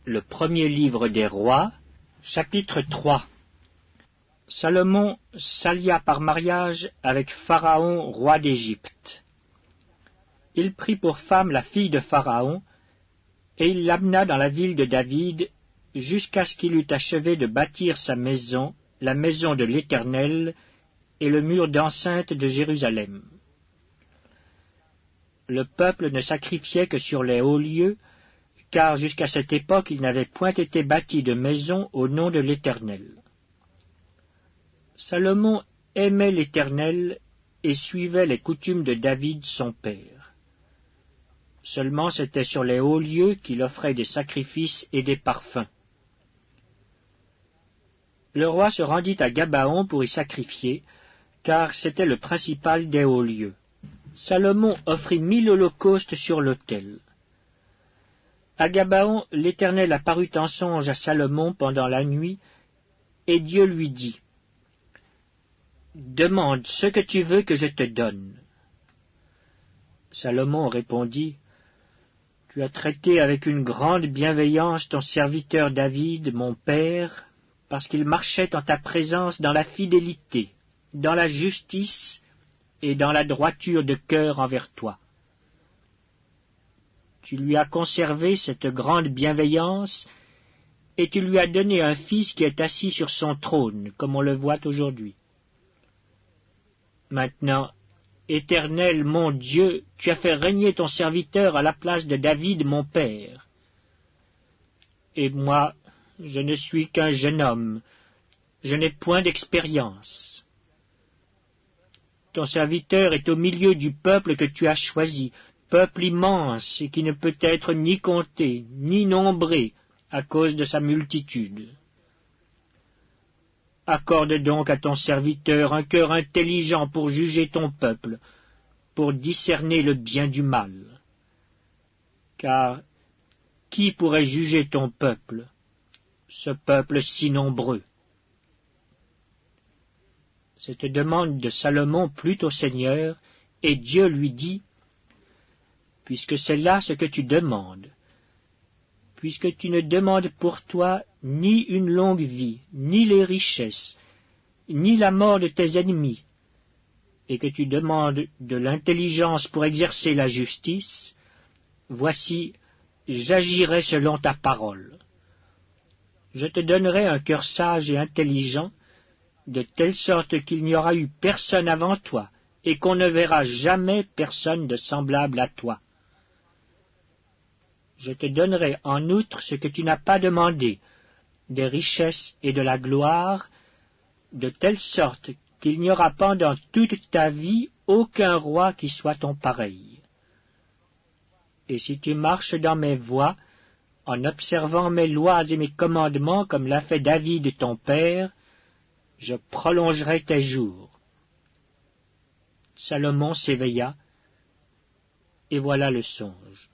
Le premier livre des rois, chapitre 3. Salomon s'allia par mariage avec Pharaon, roi d'Égypte. Il prit pour femme la fille de Pharaon, et il l'amena dans la ville de David, jusqu'à ce qu'il eût achevé de bâtir sa maison, la maison de l'Éternel, et le mur d'enceinte de Jérusalem. Le peuple ne sacrifiait que sur les hauts lieux, car jusqu'à cette époque il n'avait point été bâti de maison au nom de l'Éternel. Salomon aimait l'Éternel et suivait les coutumes de David son père. Seulement c'était sur les hauts lieux qu'il offrait des sacrifices et des parfums. Le roi se rendit à Gabaon pour y sacrifier, car c'était le principal des hauts lieux. Salomon offrit 1000 holocaustes sur l'autel. À Gabaon, l'Éternel apparut en songe à Salomon pendant la nuit, et Dieu lui dit, « Demande ce que tu veux que je te donne. » Salomon répondit, « Tu as traité avec une grande bienveillance ton serviteur David, mon père, parce qu'il marchait en ta présence dans la fidélité, dans la justice et dans la droiture de cœur envers toi. Tu lui as conservé cette grande bienveillance, et tu lui as donné un fils qui est assis sur son trône, comme on le voit aujourd'hui. Maintenant, Éternel, mon Dieu, tu as fait régner ton serviteur à la place de David, mon père. Et moi, je ne suis qu'un jeune homme, je n'ai point d'expérience. Ton serviteur est au milieu du peuple que tu as choisi, peuple immense et qui ne peut être ni compté, ni nombré à cause de sa multitude. Accorde donc à ton serviteur un cœur intelligent pour juger ton peuple, pour discerner le bien du mal. Car qui pourrait juger ton peuple, ce peuple si nombreux? Cette demande de Salomon plut au Seigneur, et Dieu lui dit, « Puisque c'est là ce que tu demandes, puisque tu ne demandes pour toi ni une longue vie, ni les richesses, ni la mort de tes ennemis, et que tu demandes de l'intelligence pour exercer la justice, voici, j'agirai selon ta parole. Je te donnerai un cœur sage et intelligent, de telle sorte qu'il n'y aura eu personne avant toi, et qu'on ne verra jamais personne de semblable à toi. Je te donnerai en outre ce que tu n'as pas demandé, des richesses et de la gloire, de telle sorte qu'il n'y aura pendant toute ta vie aucun roi qui soit ton pareil. Et si tu marches dans mes voies, en observant mes lois et mes commandements comme l'a fait David ton père, je prolongerai tes jours. » Salomon s'éveilla, et voilà le songe.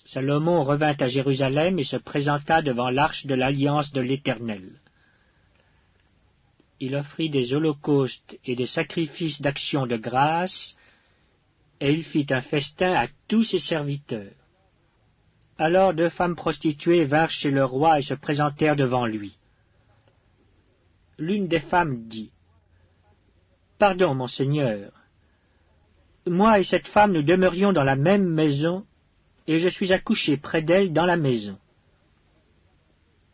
Salomon revint à Jérusalem et se présenta devant l'arche de l'alliance de l'Éternel. Il offrit des holocaustes et des sacrifices d'action de grâce, et il fit un festin à tous ses serviteurs. Alors 2 femmes prostituées vinrent chez le roi et se présentèrent devant lui. L'une des femmes dit, « Pardon, mon Seigneur, moi et cette femme nous demeurions dans la même maison, et je suis accouché près d'elle dans la maison.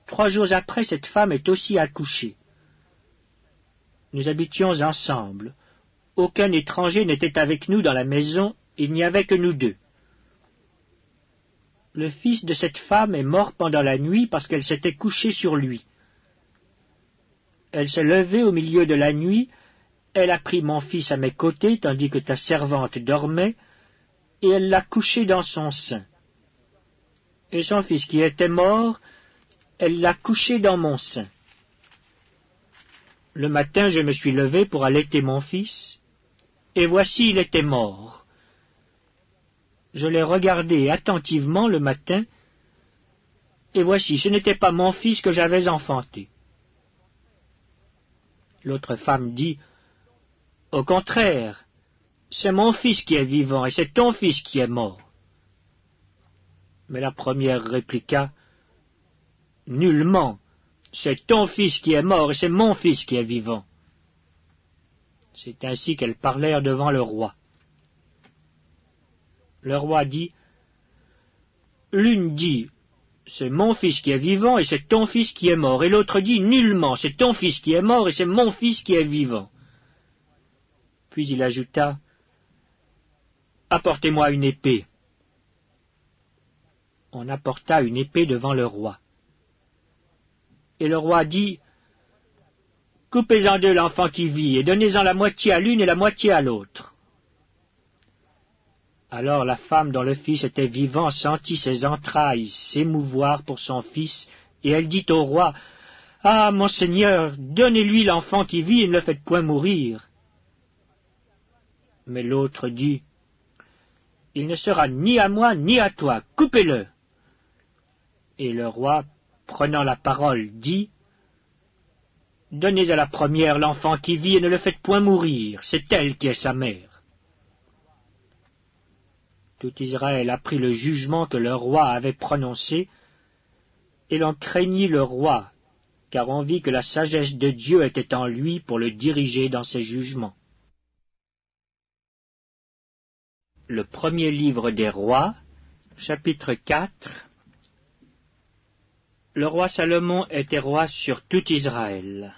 3 jours après, cette femme est aussi accouchée. Nous habitions ensemble. Aucun étranger n'était avec nous dans la maison, il n'y avait que nous 2. Le fils de cette femme est mort pendant la nuit parce qu'elle s'était couchée sur lui. Elle s'est levée au milieu de la nuit, elle a pris mon fils à mes côtés tandis que ta servante dormait, et elle l'a couché dans son sein. Et son fils qui était mort, elle l'a couché dans mon sein. Le matin, je me suis levé pour allaiter mon fils, et voici, il était mort. Je l'ai regardé attentivement le matin, et voici, ce n'était pas mon fils que j'avais enfanté. » L'autre femme dit, « Au contraire, c'est mon fils qui est vivant, et c'est ton fils qui est mort. » Mais la première répliqua, « Nullement, c'est ton fils qui est mort et c'est mon fils qui est vivant. » C'est ainsi qu'elles parlèrent devant le roi. Le roi dit, « L'une dit, c'est mon fils qui est vivant et c'est ton fils qui est mort. Et l'autre dit, nullement, c'est ton fils qui est mort et c'est mon fils qui est vivant. » Puis il ajouta, « Apportez-moi une épée. » On apporta une épée devant le roi. Et le roi dit, « Coupez en deux l'enfant qui vit et donnez-en la moitié à l'une et la moitié à l'autre. » Alors la femme dont le fils était vivant sentit ses entrailles s'émouvoir pour son fils, et elle dit au roi, « Ah, mon seigneur, donnez-lui l'enfant qui vit et ne le faites point mourir. » Mais l'autre dit, « Il ne sera ni à moi ni à toi, coupez-le. » Et le roi, prenant la parole, dit, « Donnez à la première l'enfant qui vit et ne le faites point mourir, c'est elle qui est sa mère. » Tout Israël apprit le jugement que le roi avait prononcé, et l'on craignit le roi, car on vit que la sagesse de Dieu était en lui pour le diriger dans ses jugements. Le premier livre des rois, chapitre 4. Le roi Salomon était roi sur tout Israël.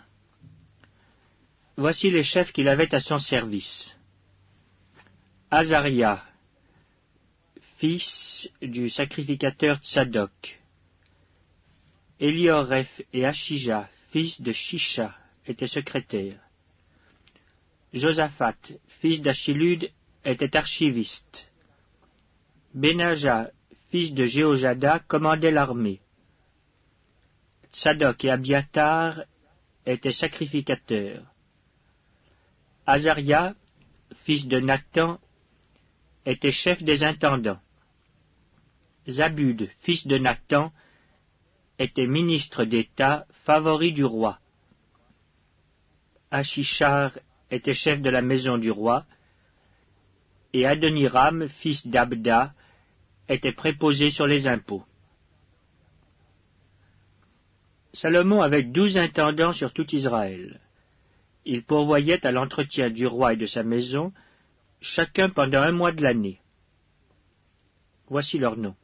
Voici les chefs qu'il avait à son service. Azaria, fils du sacrificateur Tsadok. Élioreph et Achija, fils de Shisha, étaient secrétaires. Josaphat, fils d'Achilud, était archiviste. Benaja, fils de Jéhojada, commandait l'armée. Tsadok et Abiatar étaient sacrificateurs. Azaria, fils de Nathan, était chef des intendants. Zabud, fils de Nathan, était ministre d'État, favori du roi. Achishar était chef de la maison du roi, et Adoniram, fils d'Abda, était préposé sur les impôts. Salomon avait 12 intendants sur tout Israël. Il pourvoyait à l'entretien du roi et de sa maison, chacun pendant 1 mois de l'année. Voici leurs noms.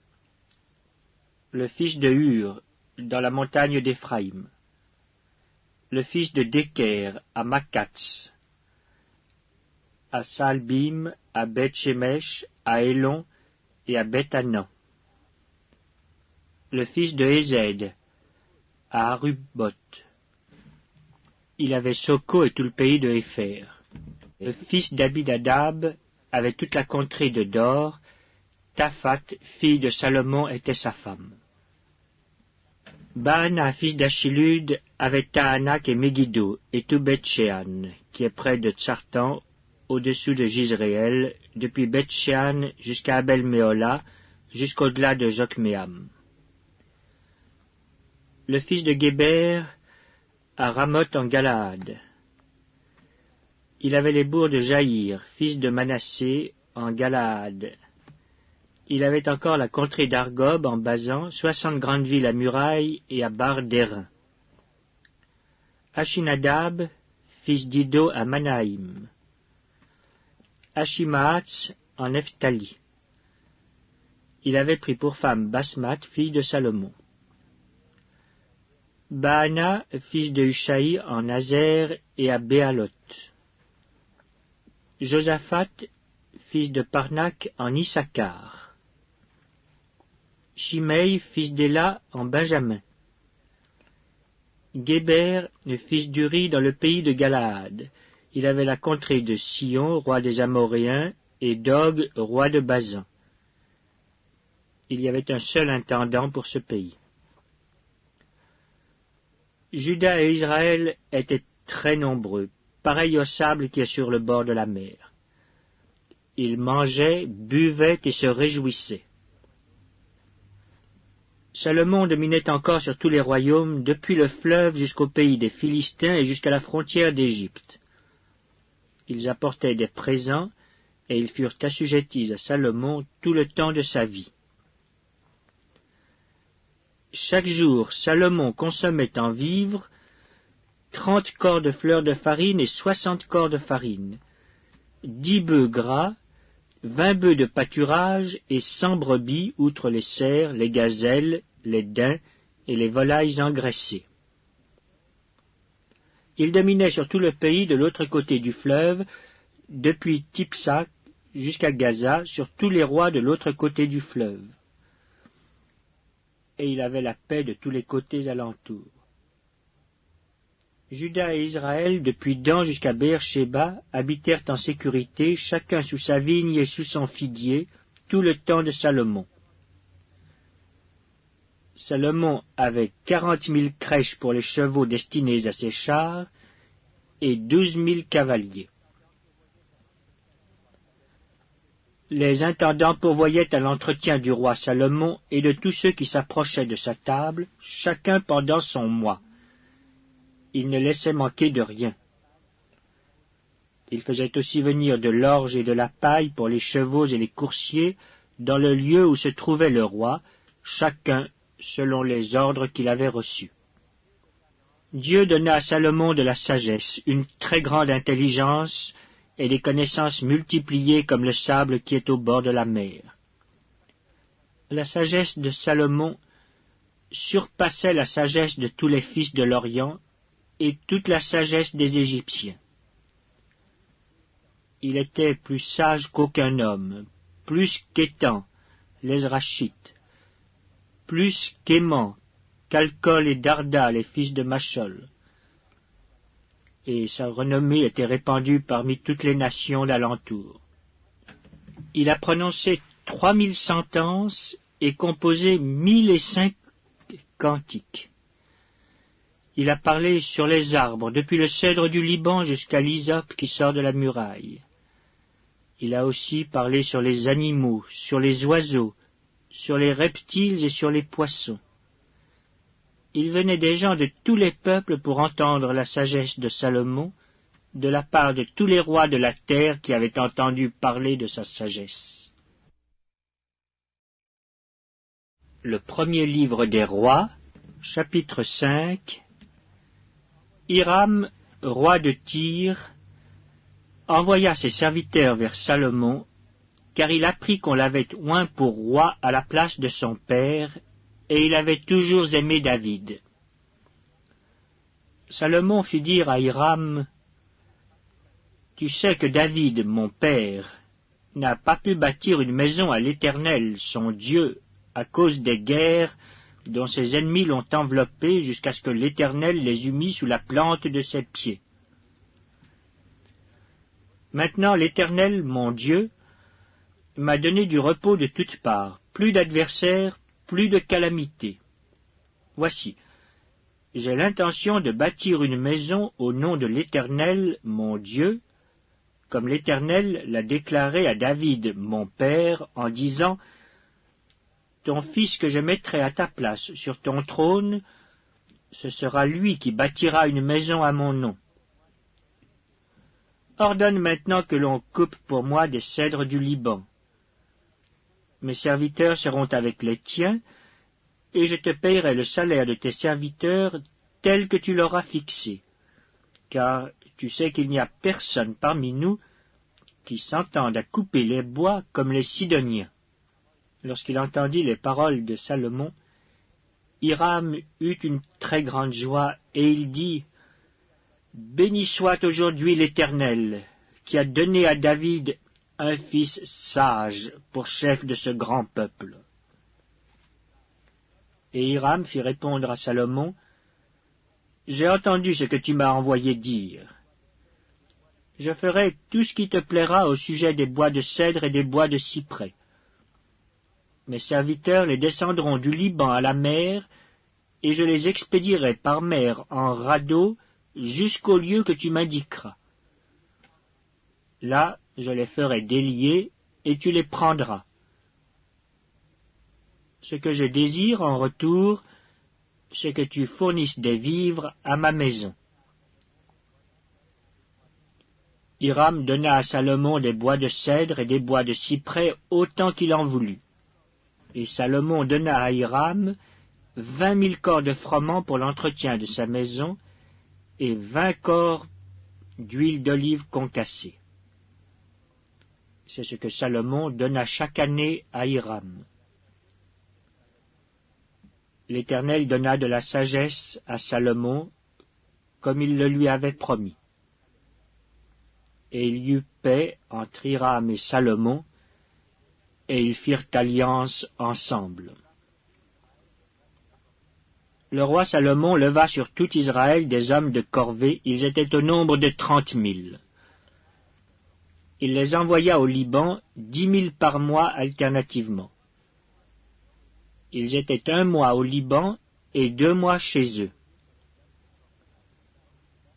Le fils de Hur, dans la montagne d'Éphraïm. Le fils de Deker, à Makatz. À Saalbim, à Beth-Shemesh, à Élon et à Beth-Anan. Le fils de Ézède, à Arubot. Il avait Soko et tout le pays de Hépher. Le fils d'Abinadab avait toute la contrée de Dor. Taphat, fille de Salomon, était sa femme. Baana, fils d'Achilud, avait Tahanak et Megiddo, et tout Beth-Shean, qui est près de Tsartan, au-dessous de Gisréel, depuis Beth-Shean jusqu'à Abel-Méola, jusqu'au-delà de Jokmeam. Le fils de Géber, à Ramoth en Galaad. Il avait les bourgs de Jaïr, fils de Manassé, en Galaad. Il avait encore la contrée d'Argob en Basan, 60 grandes villes à murailles et à barres d'airain. Achinadab, fils d'Ido à Manaïm. Achimaatz en Nephtali. Il avait pris pour femme Basmath, fille de Salomon. Baana, fils de Hushaï en Nazer et à Béalot. Josaphat, fils de Parnak en Issachar. Shimei, fils d'Éla en Benjamin. Géber, fils d'Uri dans le pays de Galaad. Il avait la contrée de Sion, roi des Amoréens, et d'Og, roi de Basan. Il y avait un seul intendant pour ce pays. Juda et Israël étaient très nombreux, pareils au sable qui est sur le bord de la mer. Ils mangeaient, buvaient et se réjouissaient. Salomon dominait encore sur tous les royaumes, depuis le fleuve jusqu'au pays des Philistins et jusqu'à la frontière d'Égypte. Ils apportaient des présents, et ils furent assujettis à Salomon tout le temps de sa vie. Chaque jour, Salomon consommait en vivres 30 corps de fleurs de farine et 60 corps de farine, 10 bœufs gras, 20 bœufs de pâturage et 100 brebis, outre les cerfs, les gazelles, les daims et les volailles engraissées. Il dominait sur tout le pays de l'autre côté du fleuve, depuis Tipsa jusqu'à Gaza, sur tous les rois de l'autre côté du fleuve. Et il avait la paix de tous les côtés alentours. Juda et Israël, depuis Dan jusqu'à Beer-Shéba, habitèrent en sécurité, chacun sous sa vigne et sous son figuier, tout le temps de Salomon. Salomon avait 40 000 crèches pour les chevaux destinés à ses chars et 12 000 cavaliers. Les intendants pourvoyaient à l'entretien du roi Salomon et de tous ceux qui s'approchaient de sa table, chacun pendant son mois. Il ne laissait manquer de rien. Il faisait aussi venir de l'orge et de la paille pour les chevaux et les coursiers dans le lieu où se trouvait le roi, chacun selon les ordres qu'il avait reçus. Dieu donna à Salomon de la sagesse, une très grande intelligence et des connaissances multipliées comme le sable qui est au bord de la mer. La sagesse de Salomon surpassait la sagesse de tous les fils de l'Orient et toute la sagesse des Égyptiens. Il était plus sage qu'aucun homme, plus qu'Étan, l'Ezrachite, plus qu'Éman, qu'Alcol et Darda, les fils de Machol. Et sa renommée était répandue parmi toutes les nations d'alentour. Il a prononcé 3000 sentences et composé 1005 cantiques. Il a parlé sur les arbres, depuis le cèdre du Liban jusqu'à l'hysope qui sort de la muraille. Il a aussi parlé sur les animaux, sur les oiseaux, sur les reptiles et sur les poissons. Il venait des gens de tous les peuples pour entendre la sagesse de Salomon, de la part de tous les rois de la terre qui avaient entendu parler de sa sagesse. Le premier livre des rois, chapitre 5. Hiram, roi de Tyr, envoya ses serviteurs vers Salomon, car il apprit qu'on l'avait oint pour roi à la place de son père, et il avait toujours aimé David. Salomon fit dire à Hiram, « Tu sais que David, mon père, n'a pas pu bâtir une maison à l'Éternel, son Dieu, à cause des guerres dont ses ennemis l'ont enveloppé jusqu'à ce que l'Éternel les eût mis sous la plante de ses pieds. Maintenant l'Éternel, mon Dieu, m'a donné du repos de toutes parts, plus d'adversaires, plus de calamités. Voici, j'ai l'intention de bâtir une maison au nom de l'Éternel, mon Dieu, comme l'Éternel l'a déclaré à David, mon père, en disant, « Ton fils que je mettrai à ta place sur ton trône, ce sera lui qui bâtira une maison à mon nom. Ordonne maintenant que l'on coupe pour moi des cèdres du Liban. Mes serviteurs seront avec les tiens, et je te payerai le salaire de tes serviteurs tel que tu l'auras fixé, car tu sais qu'il n'y a personne parmi nous qui s'entende à couper les bois comme les Sidoniens. » Lorsqu'il entendit les paroles de Salomon, Hiram eut une très grande joie, et il dit, « Béni soit aujourd'hui l'Éternel, qui a donné à David un fils sage pour chef de ce grand peuple. » Et Hiram fit répondre à Salomon, « J'ai entendu ce que tu m'as envoyé dire. Je ferai tout ce qui te plaira au sujet des bois de cèdre et des bois de cyprès. Mes serviteurs les descendront du Liban à la mer, et je les expédierai par mer en radeau jusqu'au lieu que tu m'indiqueras. Là, je les ferai délier, et tu les prendras. Ce que je désire en retour, c'est que tu fournisses des vivres à ma maison. » Hiram donna à Salomon des bois de cèdre et des bois de cyprès autant qu'il en voulut. Et Salomon donna à Hiram 20 000 corps de froment pour l'entretien de sa maison et 20 corps d'huile d'olive concassée. C'est ce que Salomon donna chaque année à Hiram. L'Éternel donna de la sagesse à Salomon, comme il le lui avait promis. Et il y eut paix entre Hiram et Salomon, et ils firent alliance ensemble. Le roi Salomon leva sur tout Israël des hommes de corvée, ils étaient au nombre de 30 000. Il les envoya au Liban, 10 000 par mois alternativement. Ils étaient 1 mois au Liban et 2 mois chez eux.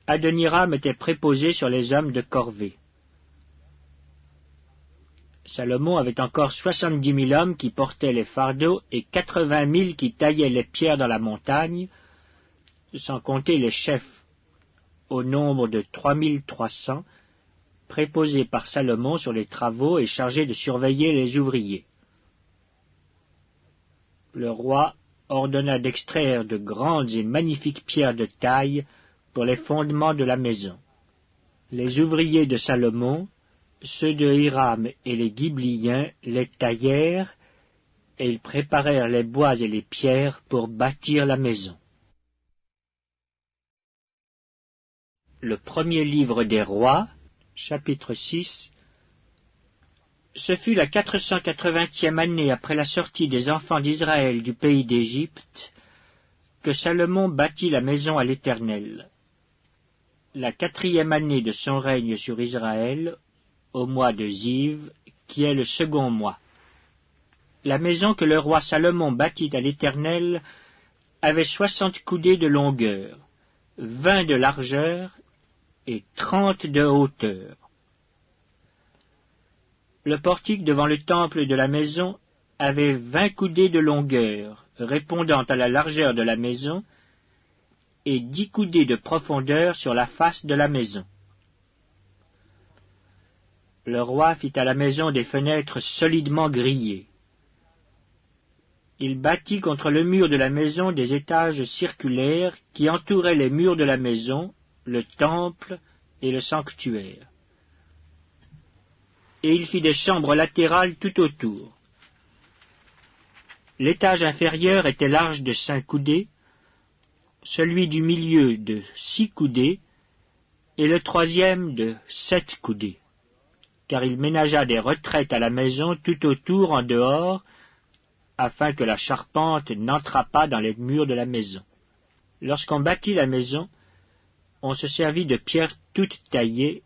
Adoniram était préposé sur les hommes de corvée. Salomon avait encore 70 000 hommes qui portaient les fardeaux et 80 000 qui taillaient les pierres dans la montagne, sans compter les chefs, au nombre de 3 300, préposés par Salomon sur les travaux et chargés de surveiller les ouvriers. Le roi ordonna d'extraire de grandes et magnifiques pierres de taille pour les fondements de la maison. Les ouvriers de Salomon, ceux de Hiram et les Ghibliens, les taillèrent, et ils préparèrent les bois et les pierres pour bâtir la maison. Le premier livre des rois, chapitre 6. Ce fut la 480e année après la sortie des enfants d'Israël du pays d'Égypte que Salomon bâtit la maison à l'Éternel. La 4e année de son règne sur Israël, au mois de Ziv, qui est le second mois. La maison que le roi Salomon bâtit à l'Éternel avait 60 coudées de longueur, 20 de largeur et 30 de hauteur. Le portique devant le temple de la maison avait 20 coudées de longueur, répondant à la largeur de la maison, et 10 coudées de profondeur sur la face de la maison. Le roi fit à la maison des fenêtres solidement grillées. Il bâtit contre le mur de la maison des étages circulaires qui entouraient les murs de la maison, le temple et le sanctuaire. Et il fit des chambres latérales tout autour. L'étage inférieur était large de 5 coudées, celui du milieu de 6 coudées, et le troisième de 7 coudées, car il ménagea des retraites à la maison tout autour en dehors, afin que la charpente n'entrât pas dans les murs de la maison. Lorsqu'on bâtit la maison, on se servit de pierres toutes taillées,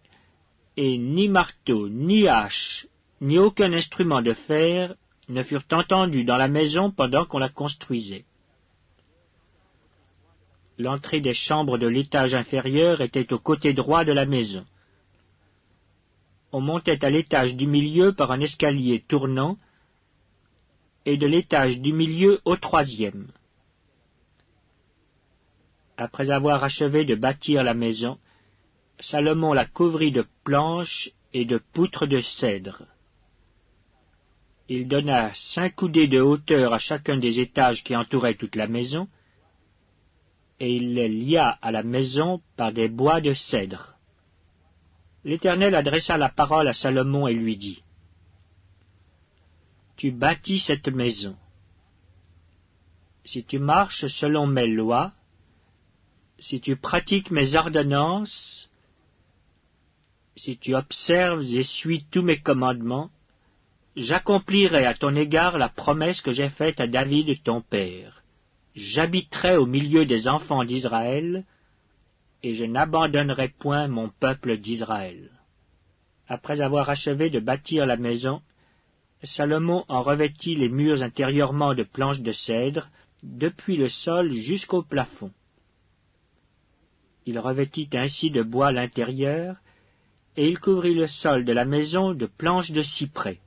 et ni marteau, ni hache, ni aucun instrument de fer ne furent entendus dans la maison pendant qu'on la construisait. L'entrée des chambres de l'étage inférieur était au côté droit de la maison. On montait à l'étage du milieu par un escalier tournant, et de l'étage du milieu au troisième. Après avoir achevé de bâtir la maison, Salomon la couvrit de planches et de poutres de cèdre. Il donna 5 coudées de hauteur à chacun des étages qui entouraient toute la maison, et il les lia à la maison par des bois de cèdre. L'Éternel adressa la parole à Salomon et lui dit, « Tu bâtis cette maison. Si tu marches selon mes lois, si tu pratiques mes ordonnances, si tu observes et suis tous mes commandements, j'accomplirai à ton égard la promesse que j'ai faite à David ton père. J'habiterai au milieu des enfants d'Israël, et je n'abandonnerai point mon peuple d'Israël. » Après avoir achevé de bâtir la maison, Salomon en revêtit les murs intérieurement de planches de cèdre, depuis le sol jusqu'au plafond. Il revêtit ainsi de bois l'intérieur, et il couvrit le sol de la maison de planches de cyprès.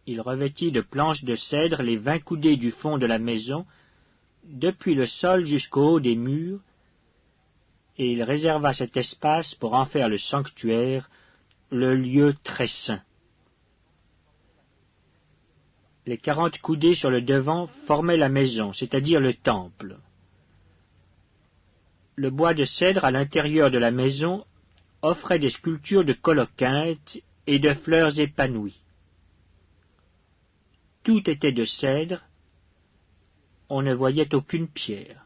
Il revêtit de planches de cèdre les 20 coudées du fond de la maison, depuis le sol jusqu'au haut des murs, et il réserva cet espace pour en faire le sanctuaire, le lieu très saint. Les 40 coudées sur le devant formaient la maison, c'est-à-dire le temple. Le bois de cèdre à l'intérieur de la maison offrait des sculptures de colocyntes et de fleurs épanouies. Tout était de cèdre, on ne voyait aucune pierre.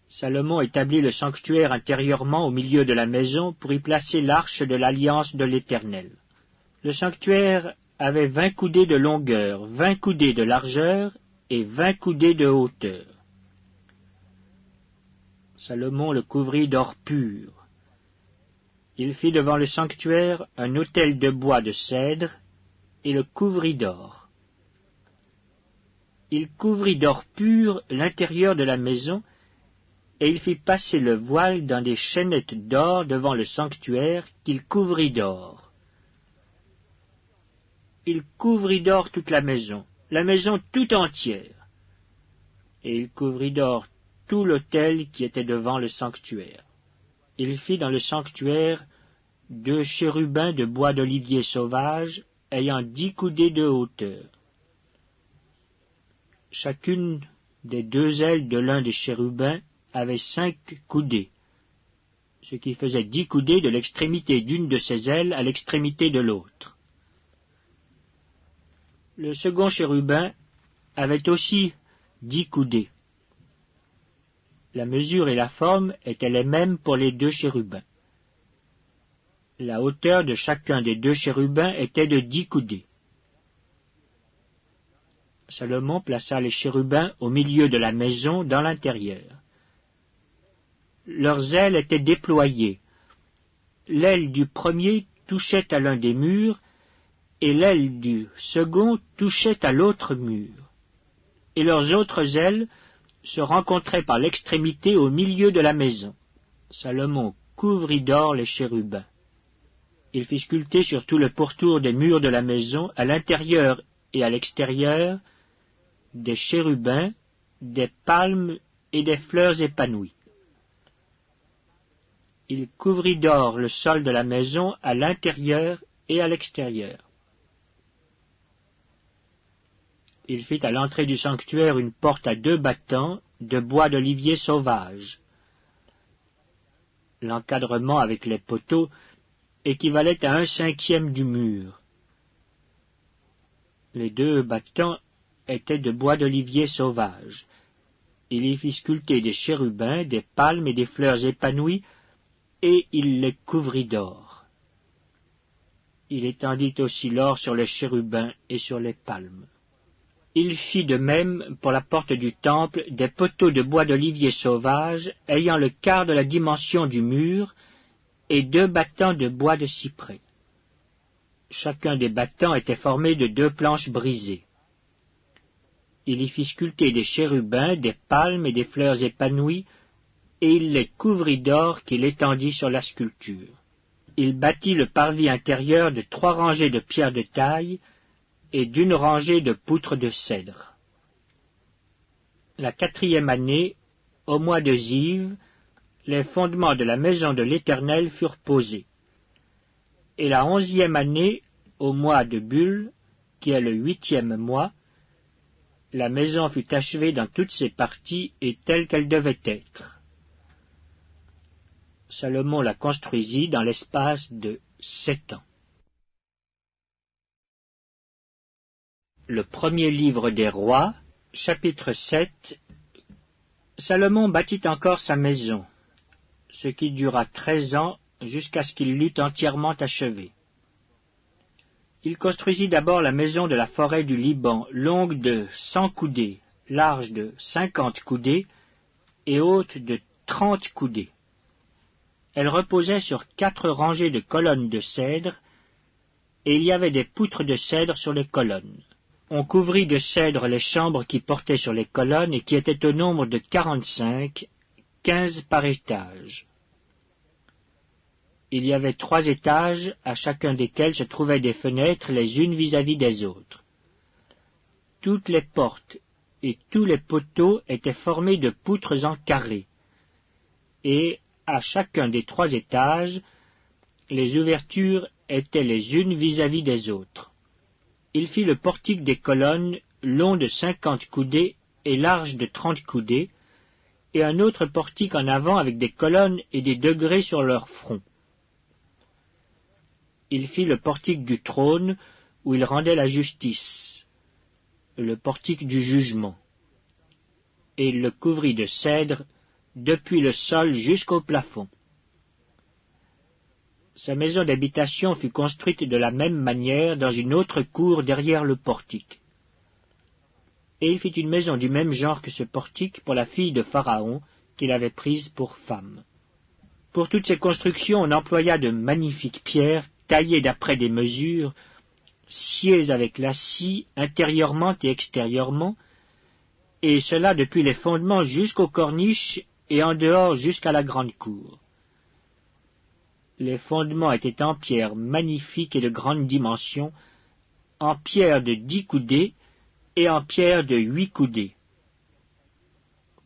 Salomon établit le sanctuaire intérieurement au milieu de la maison pour y placer l'arche de l'alliance de l'Éternel. Le sanctuaire avait 20 coudées de longueur, 20 coudées de largeur et 20 coudées de hauteur. Salomon le couvrit d'or pur. Il fit devant le sanctuaire un autel de bois de cèdre et le couvrit d'or. Il couvrit d'or pur l'intérieur de la maison, et il fit passer le voile dans des chaînettes d'or devant le sanctuaire qu'il couvrit d'or. Il couvrit d'or toute la maison tout entière, et il couvrit d'or tout l'autel qui était devant le sanctuaire. Il fit dans le sanctuaire 2 chérubins de bois d'olivier sauvage, ayant 10 coudées de hauteur. Chacune des 2 ailes de l'un des chérubins avait 5 coudées, ce qui faisait 10 coudées de l'extrémité d'une de ses ailes à l'extrémité de l'autre. Le second chérubin avait aussi 10 coudées. La mesure et la forme étaient les mêmes pour les 2 chérubins. La hauteur de chacun des 2 chérubins était de 10 coudées. Salomon plaça les chérubins au milieu de la maison dans l'intérieur. Leurs ailes étaient déployées. L'aile du premier touchait à l'un des murs, et l'aile du second touchait à l'autre mur. Et leurs autres ailes se rencontraient par l'extrémité au milieu de la maison. Salomon couvrit d'or les chérubins. Il fit sculpter sur tout le pourtour des murs de la maison, à l'intérieur et à l'extérieur, des chérubins, des palmes et des fleurs épanouies. Il couvrit d'or le sol de la maison à l'intérieur et à l'extérieur. Il fit à l'entrée du sanctuaire une porte à 2 battants de bois d'olivier sauvage. L'encadrement avec les poteaux équivalait à 1/5 du mur. Les 2 battants étaient de bois d'olivier sauvage. Il y fit sculpter des chérubins, des palmes et des fleurs épanouies, et il les couvrit d'or. Il étendit aussi l'or sur les chérubins et sur les palmes. Il fit de même pour la porte du temple des poteaux de bois d'olivier sauvage ayant le quart de la dimension du mur et 2 battants de bois de cyprès. Chacun des battants était formé de 2 planches brisées. Il y fit sculpter des chérubins, des palmes et des fleurs épanouies, et il les couvrit d'or qu'il étendit sur la sculpture. Il bâtit le parvis intérieur de 3 rangées de pierres de taille et d'1 rangée de poutres de cèdre. La 4e année, au mois de Ziv, les fondements de la maison de l'Éternel furent posés. Et la 11e année, au mois de Bul, qui est le 8e mois, la maison fut achevée dans toutes ses parties et telle qu'elle devait être. Salomon la construisit dans l'espace de 7 ans. Le premier livre des rois, chapitre 7. Salomon bâtit encore sa maison, ce qui dura 13 ans jusqu'à ce qu'il l'eût entièrement achevée. Il construisit d'abord la maison de la forêt du Liban, longue de 100 coudées, large de 50 coudées et haute de 30 coudées. Elle reposait sur 4 rangées de colonnes de cèdre, et il y avait des poutres de cèdre sur les colonnes. On couvrit de cèdre les chambres qui portaient sur les colonnes et qui étaient au nombre de 45, 15 par étage. Il y avait 3 étages, à chacun desquels se trouvaient des fenêtres les unes vis-à-vis des autres. Toutes les portes et tous les poteaux étaient formés de poutres en carré, et à chacun des 3 étages, les ouvertures étaient les unes vis-à-vis des autres. Il fit le portique des colonnes long de 50 coudées et large de 30 coudées, et un autre portique en avant avec des colonnes et des degrés sur leur front. Il fit le portique du trône, où il rendait la justice, le portique du jugement, et il le couvrit de cèdre depuis le sol jusqu'au plafond. Sa maison d'habitation fut construite de la même manière dans une autre cour derrière le portique. Et il fit une maison du même genre que ce portique pour la fille de Pharaon, qu'il avait prise pour femme. Pour toutes ces constructions, on employa de magnifiques pierres, taillées d'après des mesures, sciées avec la scie, intérieurement et extérieurement, et cela depuis les fondements jusqu'aux corniches et en dehors jusqu'à la grande cour. Les fondements étaient en pierre magnifique et de grande dimension, en pierre de 10 coudées et en pierre de 8 coudées.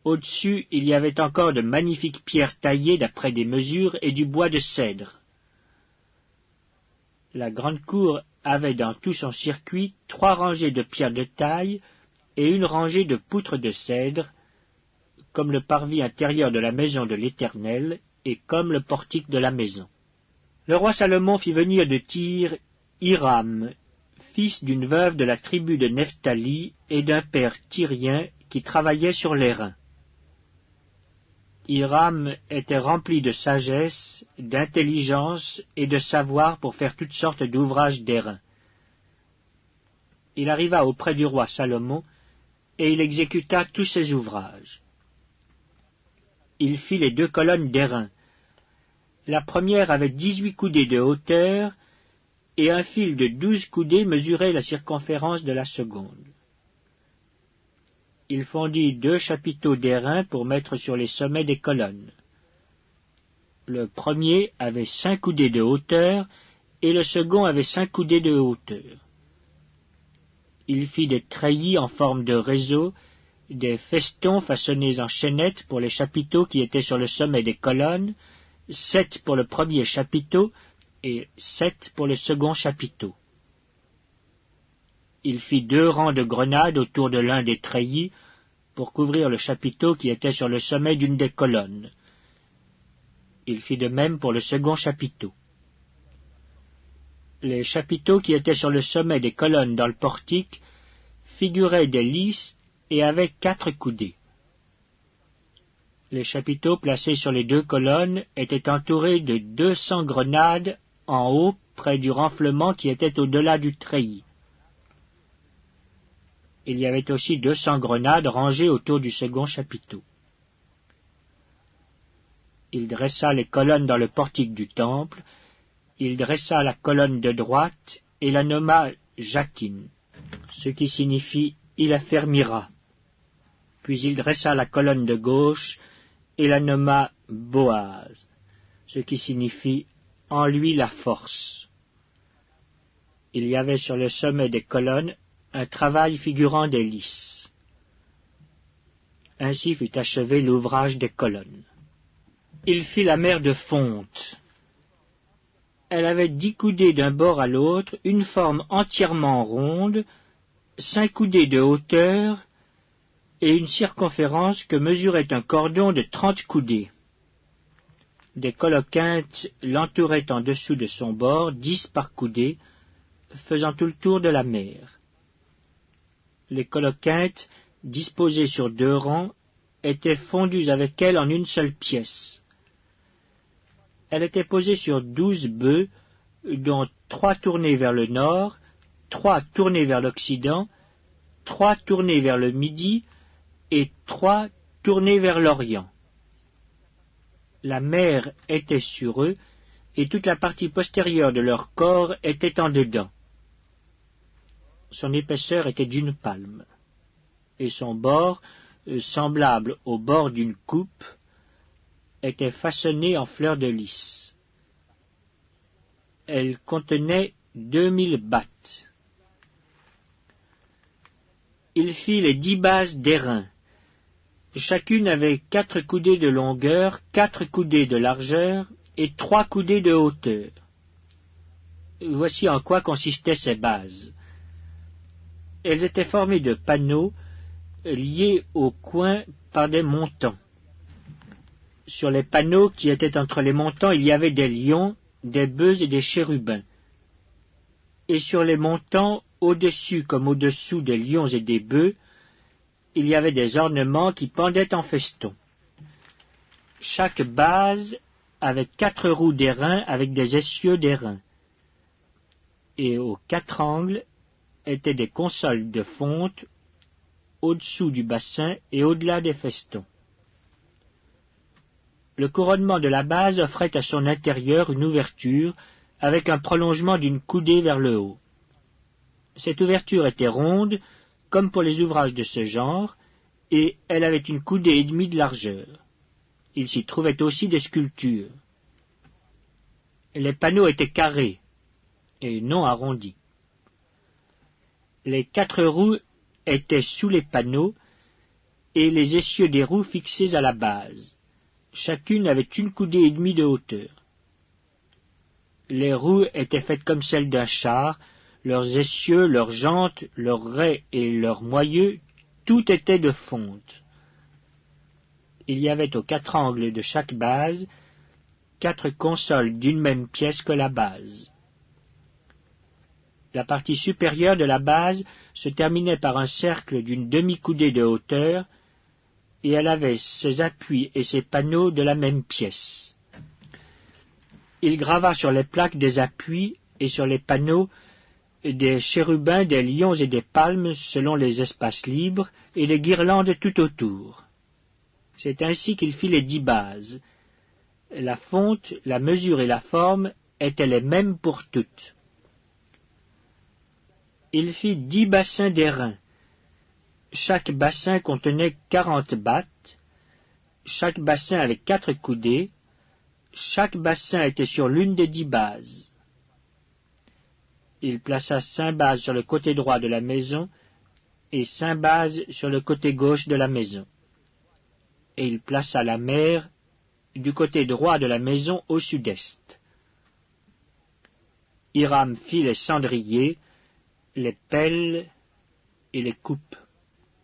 Au-dessus, il y avait encore de magnifiques pierres taillées d'après des mesures et du bois de cèdre. La grande cour avait dans tout son circuit 3 rangées de pierres de taille et une rangée de poutres de cèdre, comme le parvis intérieur de la maison de l'Éternel et comme le portique de la maison. Le roi Salomon fit venir de Tyr Hiram, fils d'une veuve de la tribu de Nephtali et d'un père tyrien qui travaillait sur l'airain. Hiram était rempli de sagesse, d'intelligence et de savoir pour faire toutes sortes d'ouvrages d'airain. Il arriva auprès du roi Salomon, et il exécuta tous ses ouvrages. Il fit les 2 colonnes d'airain. La première avait 18 coudées de hauteur, et un fil de 12 coudées mesurait la circonférence de la seconde. Il fondit 2 chapiteaux d'airain pour mettre sur les sommets des colonnes. Le premier avait 5 coudées de hauteur, et le second avait 5 coudées de hauteur. Il fit des treillis en forme de réseau, des festons façonnés en chaînettes pour les chapiteaux qui étaient sur le sommet des colonnes, 7 pour le premier chapiteau et 7 pour le second chapiteau. Il fit 2 rangs de grenades autour de l'un des treillis pour couvrir le chapiteau qui était sur le sommet d'une des colonnes. Il fit de même pour le second chapiteau. Les chapiteaux qui étaient sur le sommet des colonnes dans le portique figuraient des lys et avaient 4 coudées. Les chapiteaux placés sur les 2 colonnes étaient entourés de 200 grenades en haut près du renflement qui était au-delà du treillis. Il y avait aussi 200 grenades rangées autour du second chapiteau. Il dressa les colonnes dans le portique du temple. Il dressa la colonne de droite et la nomma Jakin, ce qui signifie « il affermira ». Puis il dressa la colonne de gauche et la nomma Boaz, ce qui signifie « en lui la force ». Il y avait sur le sommet des colonnes un travail figurant des lys. Ainsi fut achevé l'ouvrage des colonnes. Il fit la mer de fonte. Elle avait 10 coudées d'un bord à l'autre, une forme entièrement ronde, 5 coudées de hauteur et une circonférence que mesurait un cordon de 30 coudées. Des coloquintes l'entouraient en dessous de son bord, 10 par coudée, faisant tout le tour de la mer. Les coloquintes, disposées sur 2 rangs, étaient fondues avec elle en une seule pièce. Elle était posée sur 12 bœufs, dont 3 tournés vers le nord, 3 tournés vers l'occident, 3 tournés vers le midi et 3 tournés vers l'orient. La mer était sur eux, et toute la partie postérieure de leur corps était en dedans. Son épaisseur était d'1 palme, et son bord, semblable au bord d'une coupe, était façonnée en fleurs de lys. Elle contenait 2000 battes. Il fit les 10 bases d'airain. Chacune avait 4 coudées de longueur, 4 coudées de largeur et 3 coudées de hauteur. Voici en quoi consistaient ces bases. elles étaient formées de panneaux liés aux coins par des montants. Sur les panneaux qui étaient entre les montants, il y avait des lions, des bœufs et des chérubins. Et sur les montants, au-dessus comme au-dessous des lions et des bœufs, il y avait des ornements qui pendaient en festons. Chaque base avait 4 roues d'airain avec des essieux d'airain. Et aux 4 angles étaient des consoles de fonte au-dessous du bassin et au-delà des festons. Le couronnement de la base offrait à son intérieur une ouverture avec un prolongement d'une coudée vers le haut. Cette ouverture était ronde, comme pour les ouvrages de ce genre, et elle avait une coudée et demie de largeur. Il s'y trouvait aussi des sculptures. Les panneaux étaient carrés, et non arrondis. Les 4 roues étaient sous les panneaux, et les essieux des roues fixés à la base. Chacune avait une coudée et demie de hauteur. Les roues étaient faites comme celles d'un char, leurs essieux, leurs jantes, leurs raies et leurs moyeux, tout était de fonte. Il y avait aux 4 angles de chaque base 4 consoles d'une même pièce que la base. La partie supérieure de la base se terminait par un cercle d'une demi-coudée de hauteur, et elle avait ses appuis et ses panneaux de la même pièce. Il grava sur les plaques des appuis et sur les panneaux des chérubins, des lions et des palmes selon les espaces libres, et des guirlandes tout autour. C'est ainsi qu'il fit les 10 bases. La fonte, la mesure et la forme étaient les mêmes pour toutes. Il fit 10 bassins d'airain. Chaque bassin contenait 40 battes. Chaque bassin avait 4 coudées. Chaque bassin était sur l'une des 10 bases. Il plaça 5 bases sur le côté droit de la maison et 5 bases sur le côté gauche de la maison. Et il plaça la mer du côté droit de la maison au sud-est. Hiram fit les cendriers, les pelles et les coupes.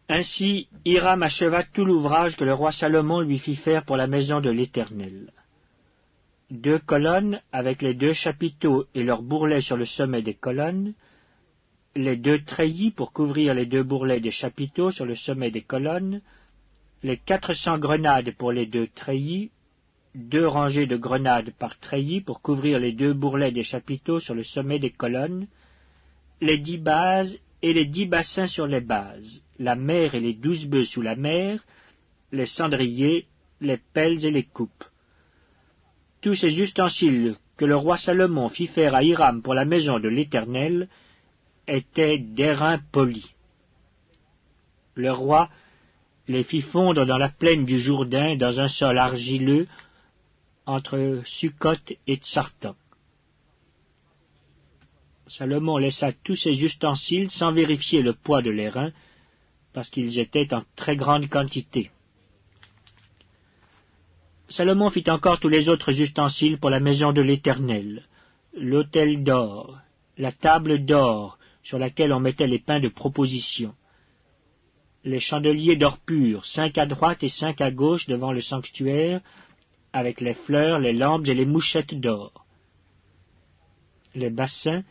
Ainsi Hiram acheva tout l'ouvrage que le roi Salomon lui fit faire pour la maison de l'Éternel. 2 colonnes avec les 2 chapiteaux et leurs bourrelets sur le sommet des colonnes, les 2 treillis pour couvrir les 2 bourrelets des chapiteaux sur le sommet des colonnes, les 400 grenades pour les 2 treillis, 2 rangées de grenades par treillis pour couvrir les 2 bourrelets des chapiteaux sur le sommet des colonnes, les 10 bases et les 10 bassins sur les bases, la mer et les 12 bœufs sous la mer, les cendriers, les pelles et les coupes. Tous ces ustensiles que le roi Salomon fit faire à Hiram pour la maison de l'Éternel étaient d'airain poli. Le roi les fit fondre dans la plaine du Jourdain, dans un sol argileux, entre Sukkot et Tsartan. Salomon laissa tous ces ustensiles sans vérifier le poids de l'airain, parce qu'ils étaient en très grande quantité. Salomon fit encore tous les autres ustensiles pour la maison de l'Éternel, l'autel d'or, la table d'or sur laquelle on mettait les pains de proposition, les chandeliers d'or pur, 5 à droite et 5 à gauche devant le sanctuaire, avec les fleurs, les lampes et les mouchettes d'or, les bassins,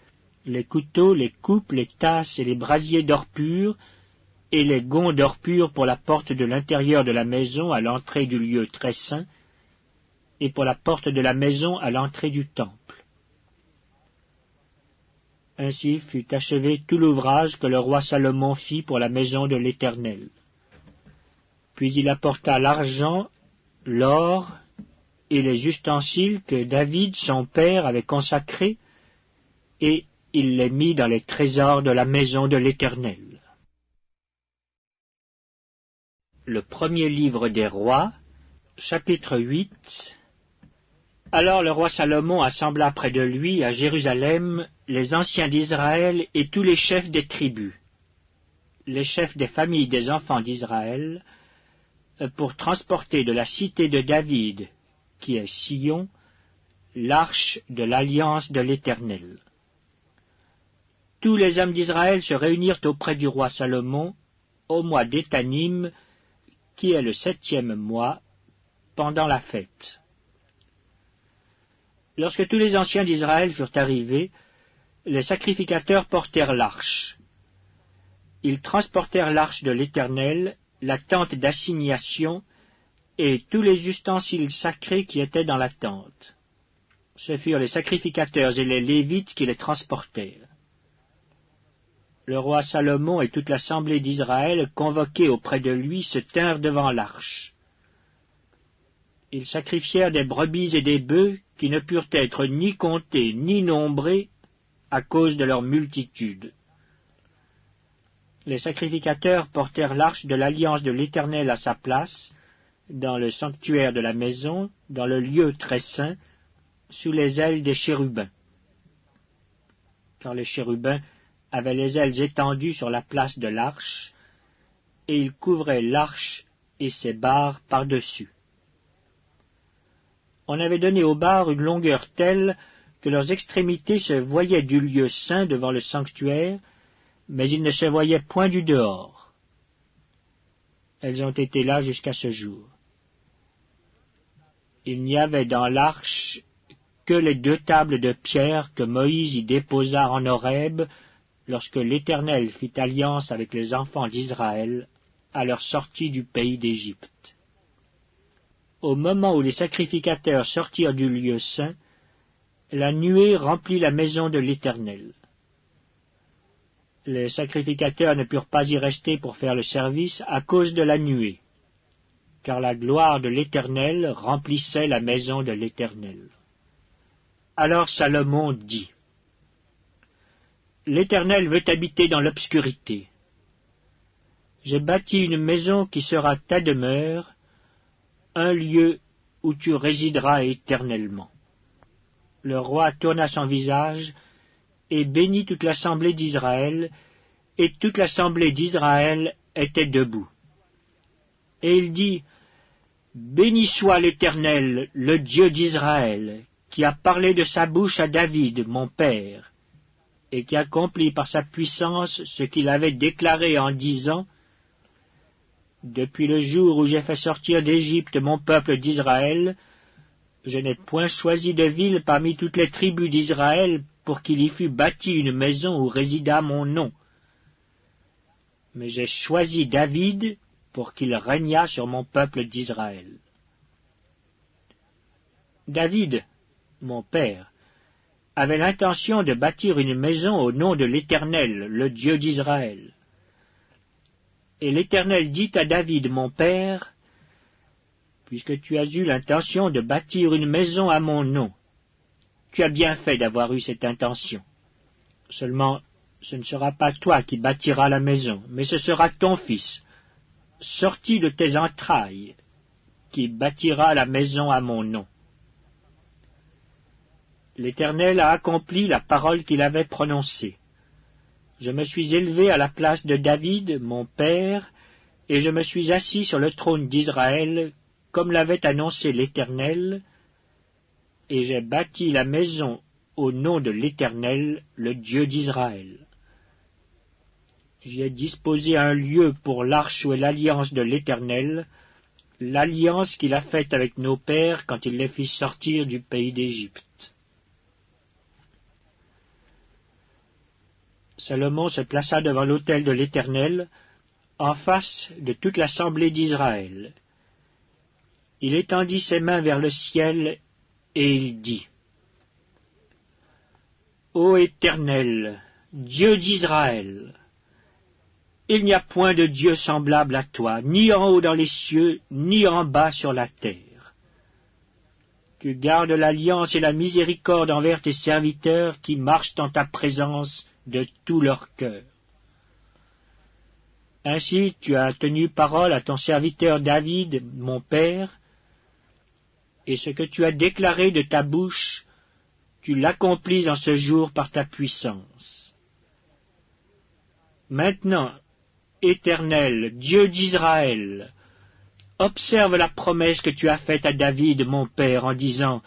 les couteaux, les coupes, les tasses et les brasiers d'or pur, et les gonds d'or pur pour la porte de l'intérieur de la maison à l'entrée du lieu très saint, et pour la porte de la maison à l'entrée du temple. Ainsi fut achevé tout l'ouvrage que le roi Salomon fit pour la maison de l'Éternel. Puis il apporta l'argent, l'or et les ustensiles que David, son père, avait consacrés, et il les mit dans les trésors de la maison de l'Éternel. Le premier livre des rois, chapitre 8. Alors le roi Salomon assembla près de lui, à Jérusalem, les anciens d'Israël et tous les chefs des tribus, les chefs des familles des enfants d'Israël, pour transporter de la cité de David, qui est Sion, l'arche de l'alliance de l'Éternel. tous les hommes d'Israël se réunirent auprès du roi Salomon au mois d'Étanim, qui est le 7e mois, pendant la fête. Lorsque tous les anciens d'Israël furent arrivés, les sacrificateurs portèrent l'arche. Ils transportèrent l'arche de l'Éternel, la tente d'assignation, et tous les ustensiles sacrés qui étaient dans la tente. Ce furent les sacrificateurs et les Lévites qui les transportèrent. Le roi Salomon et toute l'assemblée d'Israël, convoqués auprès de lui, se tinrent devant l'arche. Ils sacrifièrent des brebis et des bœufs qui ne purent être ni comptés ni nombrés à cause de leur multitude. Les sacrificateurs portèrent l'arche de l'alliance de l'Éternel à sa place, dans le sanctuaire de la maison, dans le lieu très saint, sous les ailes des chérubins. Car les chérubins avaient les ailes étendues sur la place de l'arche, et ils couvraient l'arche et ses barres par-dessus. On avait donné aux barres une longueur telle que leurs extrémités se voyaient du lieu saint devant le sanctuaire, mais ils ne se voyaient point du dehors. Elles ont été là jusqu'à ce jour. Il n'y avait dans l'arche que les 2 tables de pierre que Moïse y déposa en Horeb, lorsque l'Éternel fit alliance avec les enfants d'Israël à leur sortie du pays d'Égypte. Au moment où les sacrificateurs sortirent du lieu saint, la nuée remplit la maison de l'Éternel. Les sacrificateurs ne purent pas y rester pour faire le service à cause de la nuée, car la gloire de l'Éternel remplissait la maison de l'Éternel. Alors Salomon dit, « L'Éternel veut habiter dans l'obscurité. J'ai bâti une maison qui sera ta demeure, un lieu où tu résideras éternellement. » Le roi tourna son visage et bénit toute l'assemblée d'Israël, et toute l'assemblée d'Israël était debout. Et il dit, « Béni soit l'Éternel, le Dieu d'Israël, qui a parlé de sa bouche à David, mon père, et qui accomplit par sa puissance ce qu'il avait déclaré en disant, « Depuis le jour où j'ai fait sortir d'Égypte mon peuple d'Israël, je n'ai point choisi de ville parmi toutes les tribus d'Israël pour qu'il y fût bâti une maison où résida mon nom. Mais j'ai choisi David pour qu'il régnât sur mon peuple d'Israël. » David, mon père, avait l'intention de bâtir une maison au nom de l'Éternel, le Dieu d'Israël. Et l'Éternel dit à David, mon père, « Puisque tu as eu l'intention de bâtir une maison à mon nom, tu as bien fait d'avoir eu cette intention. Seulement, ce ne sera pas toi qui bâtiras la maison, mais ce sera ton fils, sorti de tes entrailles, qui bâtira la maison à mon nom. » L'Éternel a accompli la parole qu'il avait prononcée. Je me suis élevé à la place de David, mon père, et je me suis assis sur le trône d'Israël, comme l'avait annoncé l'Éternel, et j'ai bâti la maison au nom de l'Éternel, le Dieu d'Israël. J'y ai disposé un lieu pour l'arche où est l'alliance de l'Éternel, l'alliance qu'il a faite avec nos pères quand il les fit sortir du pays d'Égypte. Salomon se plaça devant l'autel de l'Éternel, en face de toute l'assemblée d'Israël. Il étendit ses mains vers le ciel, et il dit, « Ô Éternel, Dieu d'Israël, il n'y a point de Dieu semblable à toi, ni en haut dans les cieux, ni en bas sur la terre. Tu gardes l'alliance et la miséricorde envers tes serviteurs qui marchent en ta présence de tout leur cœur. Ainsi tu as tenu parole à ton serviteur David, mon père, et ce que tu as déclaré de ta bouche, tu l'accomplis en ce jour par ta puissance. Maintenant, Éternel, Dieu d'Israël, observe la promesse que tu as faite à David, mon père, en disant,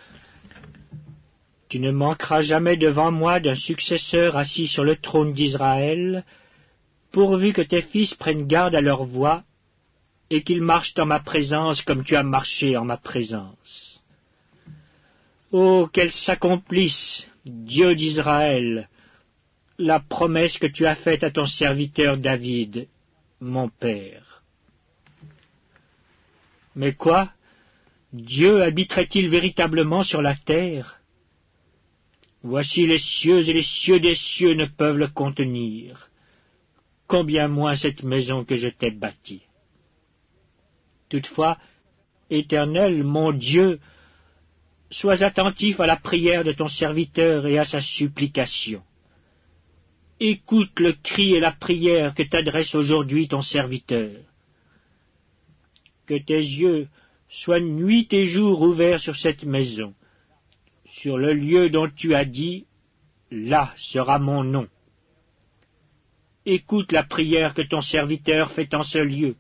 « Tu ne manqueras jamais devant moi d'un successeur assis sur le trône d'Israël, pourvu que tes fils prennent garde à leur voie, et qu'ils marchent en ma présence comme tu as marché en ma présence. Oh, qu'elle s'accomplisse, Dieu d'Israël, la promesse que tu as faite à ton serviteur David, mon père. Mais quoi? Dieu habiterait-il véritablement sur la terre? Voici les cieux et les cieux des cieux ne peuvent le contenir. Combien moins cette maison que je t'ai bâtie. Toutefois, Éternel, mon Dieu, sois attentif à la prière de ton serviteur et à sa supplication. Écoute le cri et la prière que t'adresse aujourd'hui ton serviteur. Que tes yeux soient nuit et jour ouverts sur cette maison, sur le lieu dont tu as dit, là sera mon nom. Écoute la prière que ton serviteur fait en ce lieu.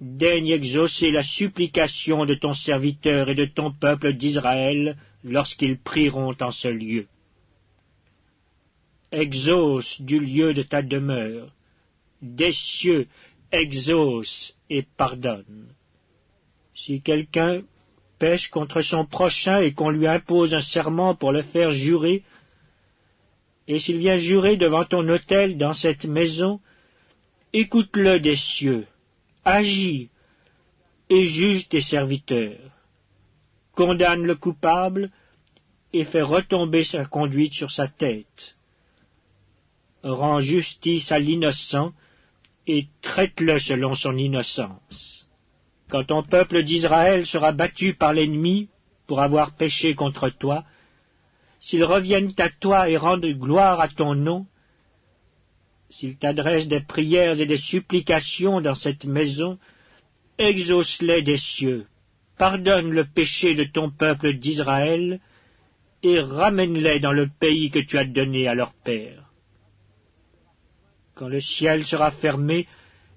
Daigne exaucer la supplication de ton serviteur et de ton peuple d'Israël lorsqu'ils prieront en ce lieu. Exauce du lieu de ta demeure, des cieux, exauce et pardonne. Si quelqu'un pêche contre son prochain et qu'on lui impose un serment pour le faire jurer, et s'il vient jurer devant ton autel dans cette maison, écoute-le des cieux, agis et juge tes serviteurs, condamne le coupable et fais retomber sa conduite sur sa tête. Rends justice à l'innocent et traite-le selon son innocence. Quand ton peuple d'Israël sera battu par l'ennemi pour avoir péché contre toi, s'ils reviennent à toi et rendent gloire à ton nom, s'ils t'adressent des prières et des supplications dans cette maison, exauce-les des cieux, pardonne le péché de ton peuple d'Israël, et ramène-les dans le pays que tu as donné à leur père. Quand le ciel sera fermé,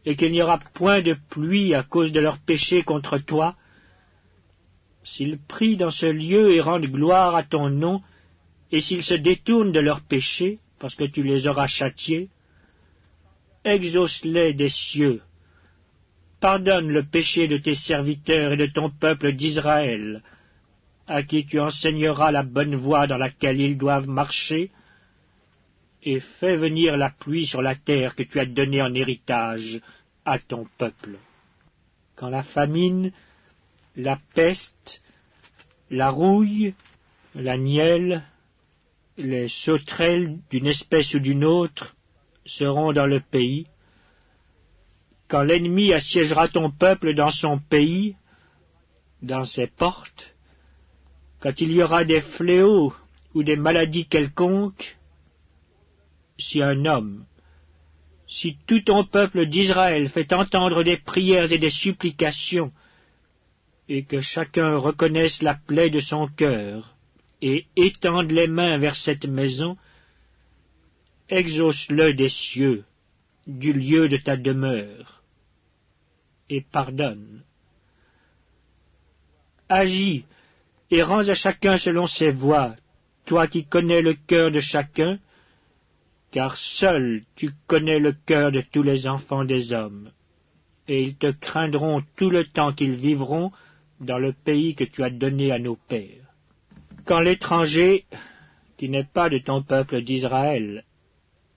et qu'il n'y aura point de pluie à cause de leur péché contre toi, s'ils prient dans ce lieu et rendent gloire à ton nom, et s'ils se détournent de leurs péchés, parce que tu les auras châtiés, exauce-les des cieux, pardonne le péché de tes serviteurs et de ton peuple d'Israël, à qui tu enseigneras la bonne voie dans laquelle ils doivent marcher, et fais venir la pluie sur la terre que tu as donnée en héritage à ton peuple. Quand la famine, la peste, la rouille, la nielle, les sauterelles d'une espèce ou d'une autre seront dans le pays, quand l'ennemi assiégera ton peuple dans son pays, dans ses portes, quand il y aura des fléaux ou des maladies quelconques, si un homme, si tout ton peuple d'Israël fait entendre des prières et des supplications, et que chacun reconnaisse la plaie de son cœur, et étende les mains vers cette maison, exauce-le des cieux, du lieu de ta demeure, et pardonne. Agis, et rends à chacun selon ses voies, toi qui connais le cœur de chacun, car seul tu connais le cœur de tous les enfants des hommes, et ils te craindront tout le temps qu'ils vivront dans le pays que tu as donné à nos pères. Quand l'étranger, qui n'est pas de ton peuple d'Israël,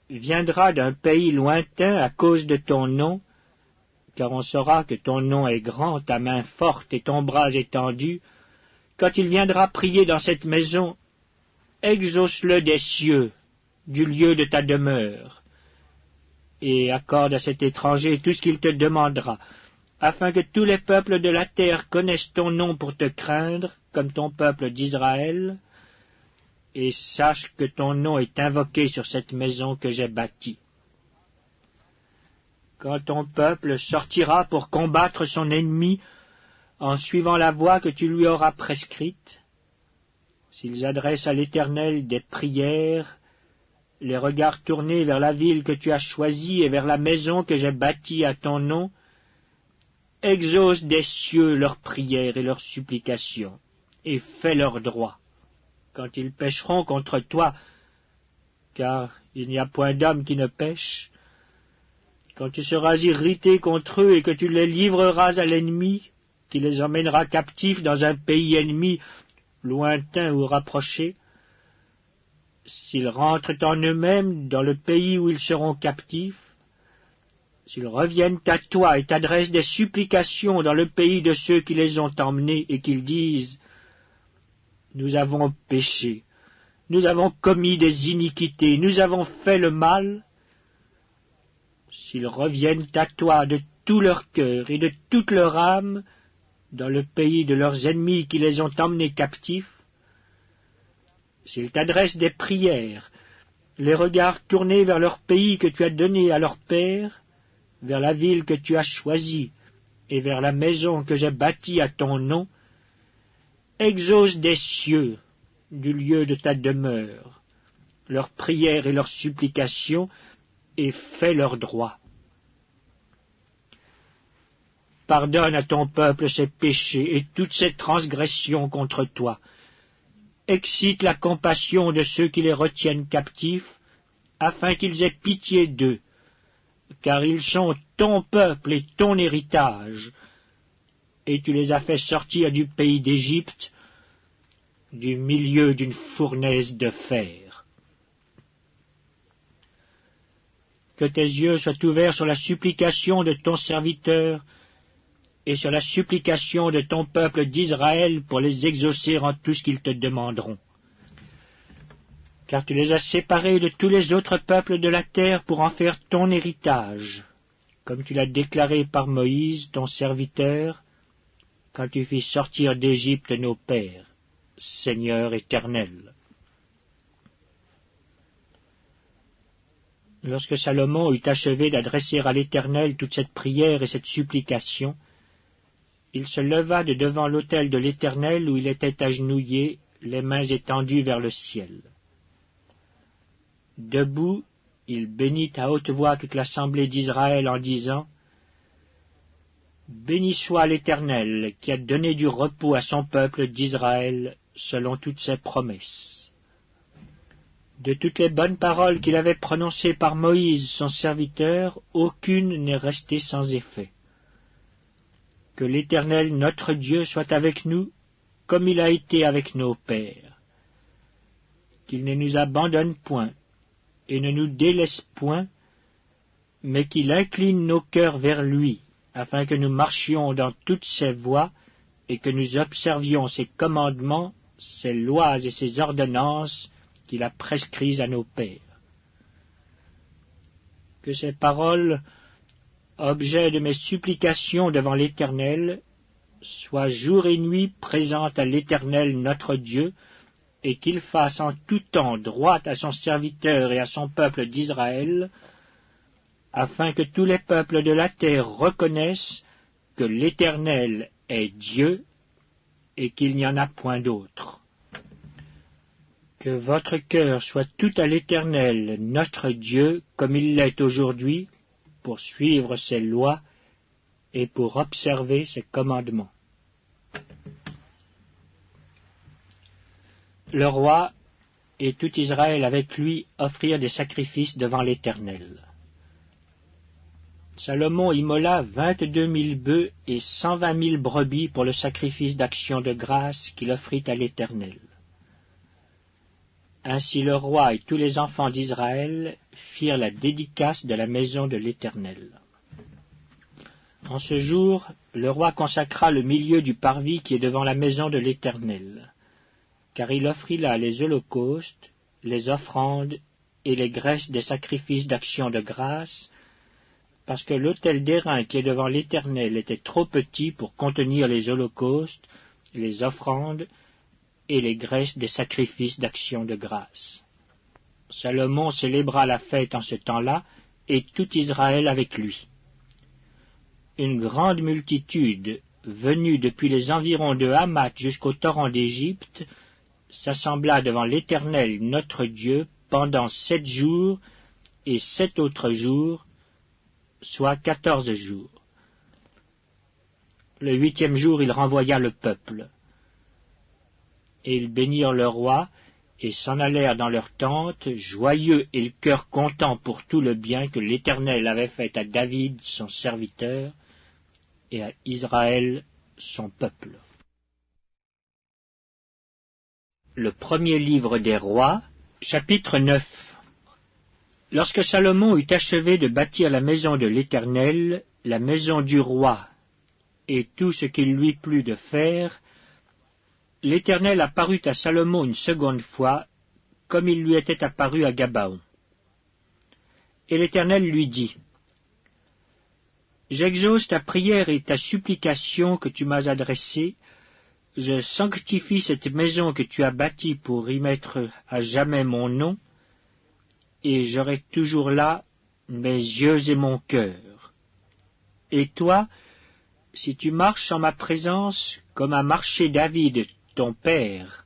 viendra d'un pays lointain à cause de ton nom, car on saura que ton nom est grand, ta main forte et ton bras étendu, quand il viendra prier dans cette maison, exauce-le des cieux, du lieu de ta demeure, et accorde à cet étranger tout ce qu'il te demandera, afin que tous les peuples de la terre connaissent ton nom pour te craindre, comme ton peuple d'Israël, et sache que ton nom est invoqué sur cette maison que j'ai bâtie. Quand ton peuple sortira pour combattre son ennemi en suivant la voie que tu lui auras prescrite, s'ils adressent à l'Éternel des prières, les regards tournés vers la ville que tu as choisie et vers la maison que j'ai bâtie à ton nom, exauce des cieux leurs prières et leurs supplications, et fais leur droit. quand ils pécheront contre toi, car il n'y a point d'homme qui ne pêche, quand tu seras irrité contre eux et que tu les livreras à l'ennemi, qui les emmènera captifs dans un pays ennemi, lointain ou rapproché, s'ils rentrent en eux-mêmes dans le pays où ils seront captifs, s'ils reviennent à toi et t'adressent des supplications dans le pays de ceux qui les ont emmenés et qu'ils disent « Nous avons péché, nous avons commis des iniquités, nous avons fait le mal », s'ils reviennent à toi de tout leur cœur et de toute leur âme dans le pays de leurs ennemis qui les ont emmenés captifs, s'ils t'adressent des prières, les regards tournés vers leur pays que tu as donné à leur père, vers la ville que tu as choisie et vers la maison que j'ai bâtie à ton nom, exauce des cieux, du lieu de ta demeure, leurs prières et leurs supplications, et fais leur droit. Pardonne à ton peuple ses péchés et toutes ses transgressions contre toi. Excite la compassion de ceux qui les retiennent captifs, afin qu'ils aient pitié d'eux, car ils sont ton peuple et ton héritage, et tu les as fait sortir du pays d'Égypte, du milieu d'une fournaise de fer. Que tes yeux soient ouverts sur la supplication de ton serviteur et sur la supplication de ton peuple d'Israël pour les exaucer en tout ce qu'ils te demanderont. Car tu les as séparés de tous les autres peuples de la terre pour en faire ton héritage, comme tu l'as déclaré par Moïse, ton serviteur, quand tu fis sortir d'Égypte nos pères, Seigneur éternel. Lorsque Salomon eut achevé d'adresser à l'Éternel toute cette prière et cette supplication, il se leva de devant l'autel de l'Éternel où il était agenouillé, les mains étendues vers le ciel. Debout, il bénit à haute voix toute l'assemblée d'Israël en disant « Béni soit l'Éternel qui a donné du repos à son peuple d'Israël selon toutes ses promesses. » De toutes les bonnes paroles qu'il avait prononcées par Moïse, son serviteur, aucune n'est restée sans effet. Que l'Éternel, notre Dieu, soit avec nous, comme il a été avec nos pères. Qu'il ne nous abandonne point, et ne nous délaisse point, mais qu'il incline nos cœurs vers lui, afin que nous marchions dans toutes ses voies, et que nous observions ses commandements, ses lois et ses ordonnances, qu'il a prescrites à nos pères. Que ces paroles, objet de mes supplications devant l'Éternel, soient jour et nuit présentes à l'Éternel notre Dieu, et qu'il fasse en tout temps droit à son serviteur et à son peuple d'Israël, afin que tous les peuples de la terre reconnaissent que l'Éternel est Dieu, et qu'il n'y en a point d'autre. Que votre cœur soit tout à l'Éternel, notre Dieu, comme il l'est aujourd'hui, pour suivre ses lois et pour observer ses commandements. Le roi et tout Israël avec lui offrirent des sacrifices devant l'Éternel. Salomon immola 22 000 bœufs et 120 000 brebis pour le sacrifice d'action de grâce qu'il offrit à l'Éternel. Ainsi le roi et tous les enfants d'Israël firent la dédicace de la maison de l'Éternel. En ce jour, le roi consacra le milieu du parvis qui est devant la maison de l'Éternel, car il offrit là les holocaustes, les offrandes et les graisses des sacrifices d'action de grâce, parce que l'autel d'airain qui est devant l'Éternel était trop petit pour contenir les holocaustes, les offrandes et les graisses des sacrifices d'action de grâce. Salomon célébra la fête en ce temps-là, et tout Israël avec lui. Une grande multitude, venue depuis les environs de Hamath jusqu'au torrent d'Égypte, s'assembla devant l'Éternel notre Dieu pendant 7 jours et 7 autres jours, soit 14 jours. Le 8e jour, il renvoya le peuple. Et ils bénirent le roi, et s'en allèrent dans leurs tentes, joyeux et le cœur content pour tout le bien que l'Éternel avait fait à David son serviteur et à Israël son peuple. Le premier livre des rois, chapitre 9. Lorsque Salomon eut achevé de bâtir la maison de l'Éternel, la maison du roi, et tout ce qu'il lui plut de faire, l'Éternel apparut à Salomon une seconde fois, comme il lui était apparu à Gabaon. Et l'Éternel lui dit, « J'exauce ta prière et ta supplication que tu m'as adressée, je sanctifie cette maison que tu as bâtie pour y mettre à jamais mon nom, et j'aurai toujours là mes yeux et mon cœur. Et toi, si tu marches en ma présence comme a marché David ton père,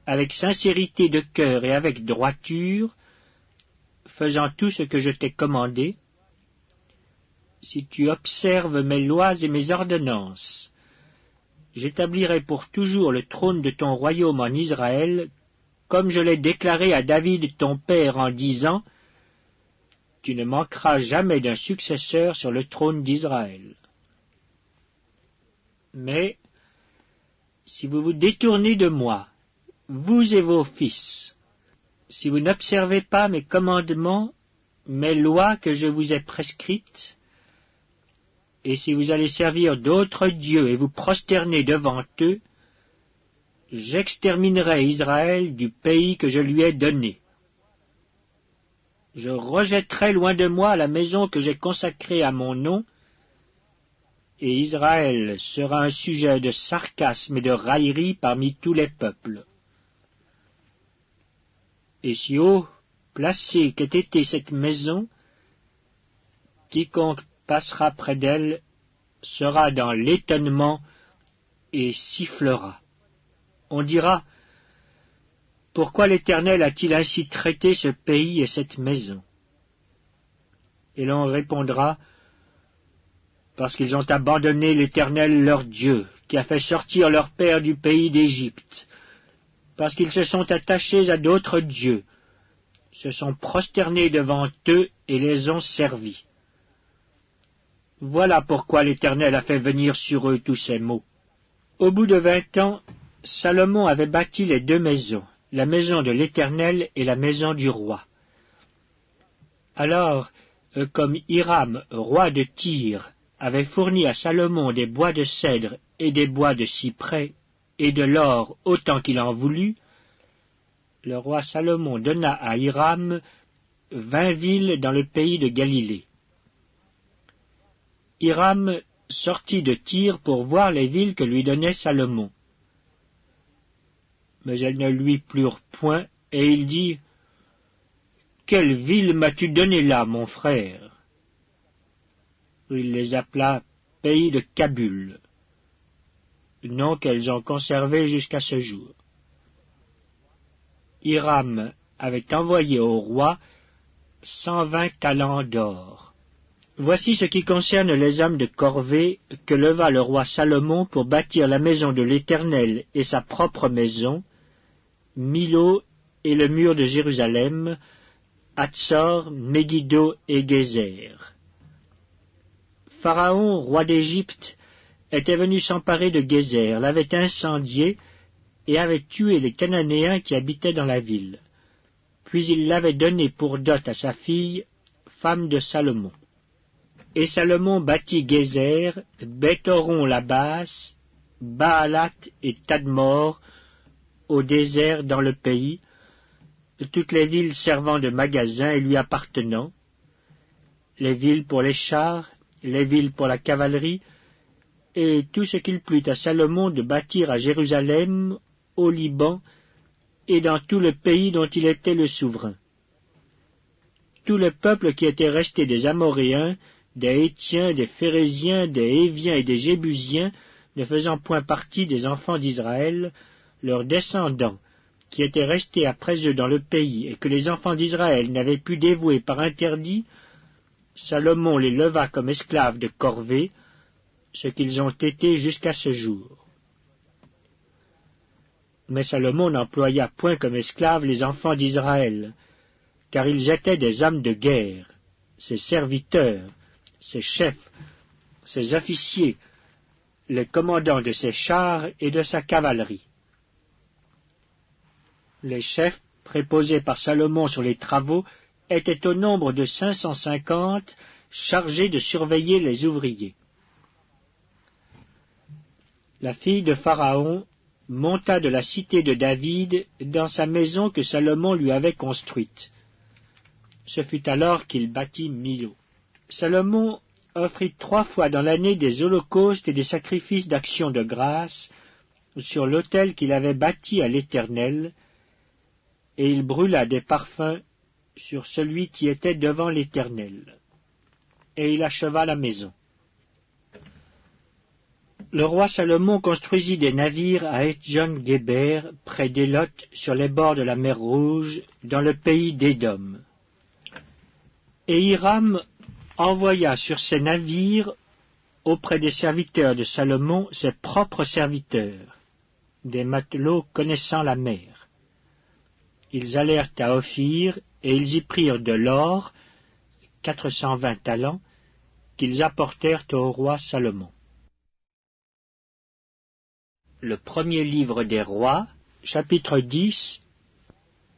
avec sincérité de cœur et avec droiture, faisant tout ce que je t'ai commandé, si tu observes mes lois et mes ordonnances, j'établirai pour toujours le trône de ton royaume en Israël, comme je l'ai déclaré à David ton père en disant, tu ne manqueras jamais d'un successeur sur le trône d'Israël. Mais, si vous vous détournez de moi, vous et vos fils, si vous n'observez pas mes commandements, mes lois que je vous ai prescrites, et si vous allez servir d'autres dieux et vous prosterner devant eux, j'exterminerai Israël du pays que je lui ai donné. Je rejetterai loin de moi la maison que j'ai consacrée à mon nom, et Israël sera un sujet de sarcasme et de raillerie parmi tous les peuples. Et si haut placée qu'ait été cette maison, quiconque passera près d'elle sera dans l'étonnement et sifflera. On dira, pourquoi l'Éternel a-t-il ainsi traité ce pays et cette maison? Et l'on répondra, parce qu'ils ont abandonné l'Éternel leur Dieu, qui a fait sortir leur père du pays d'Égypte, parce qu'ils se sont attachés à d'autres dieux, se sont prosternés devant eux et les ont servis. Voilà pourquoi l'Éternel a fait venir sur eux tous ces maux. Au bout de 20 ans, Salomon avait bâti les deux maisons, la maison de l'Éternel et la maison du roi. Alors, comme Hiram, roi de Tyr, avait fourni à Salomon des bois de cèdre et des bois de cyprès, et de l'or autant qu'il en voulut, le roi Salomon donna à Hiram 20 villes dans le pays de Galilée. Hiram sortit de Tyr pour voir les villes que lui donnait Salomon. Mais elles ne lui plurent point, et il dit, « Quelle ville m'as-tu donné là, mon frère ?» Il les appela pays de Kabul, nom qu'elles ont conservé jusqu'à ce jour. Hiram avait envoyé au roi 120 talents d'or. Voici ce qui concerne les hommes de corvée que leva le roi Salomon pour bâtir la maison de l'Éternel et sa propre maison, Milo et le mur de Jérusalem, Hatzor, Megiddo et Gézer. Pharaon, roi d'Égypte, était venu s'emparer de Gézer, l'avait incendié et avait tué les Cananéens qui habitaient dans la ville. Puis il l'avait donnée pour dot à sa fille, femme de Salomon. Et Salomon bâtit Gézer, Beth-horon la basse, Baalat et Tadmor, au désert dans le pays, toutes les villes servant de magasins et lui appartenant, les villes pour les chars, les villes pour la cavalerie, et tout ce qu'il plut à Salomon de bâtir à Jérusalem, au Liban, et dans tout le pays dont il était le souverain. Tout le peuple qui était resté des Amoréens, des Hétiens, des Phéréziens, des Héviens et des Jébusiens, ne faisant point partie des enfants d'Israël, leurs descendants, qui étaient restés après eux dans le pays, et que les enfants d'Israël n'avaient pu dévouer par interdit, Salomon les leva comme esclaves de corvée, ce qu'ils ont été jusqu'à ce jour. Mais Salomon n'employa point comme esclaves les enfants d'Israël, car ils étaient des hommes de guerre, ses serviteurs, ses chefs, ses officiers, les commandants de ses chars et de sa cavalerie. Les chefs, préposés par Salomon sur les travaux, étaient au nombre de 550, chargés de surveiller les ouvriers. La fille de Pharaon monta de la cité de David dans sa maison que Salomon lui avait construite. Ce fut alors qu'il bâtit Milo. Salomon offrit 3 fois dans l'année des holocaustes et des sacrifices d'action de grâce sur l'autel qu'il avait bâti à l'Éternel, et il brûla des parfums sur celui qui était devant l'Éternel. Et il acheva la maison. Le roi Salomon construisit des navires à Etjon-Géber, près d'Élot, sur les bords de la mer Rouge, dans le pays d'Édom. Et Hiram envoya sur ces navires, auprès des serviteurs de Salomon, ses propres serviteurs, des matelots connaissant la mer. Ils allèrent à Ophir, et ils y prirent de l'or, 420 talents, qu'ils apportèrent au roi Salomon. Le premier livre des rois, chapitre 10.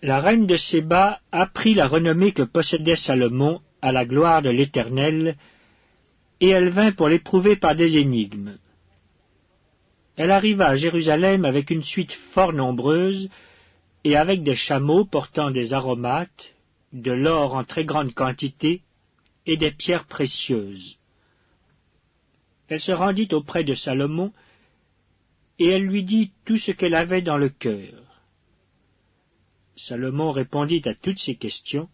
La reine de Séba apprit la renommée que possédait Salomon à la gloire de l'Éternel, et elle vint pour l'éprouver par des énigmes. Elle arriva à Jérusalem avec une suite fort nombreuse, et avec des chameaux portant des aromates, de l'or en très grande quantité, et des pierres précieuses. Elle se rendit auprès de Salomon, et elle lui dit tout ce qu'elle avait dans le cœur. Salomon répondit à toutes ces questions,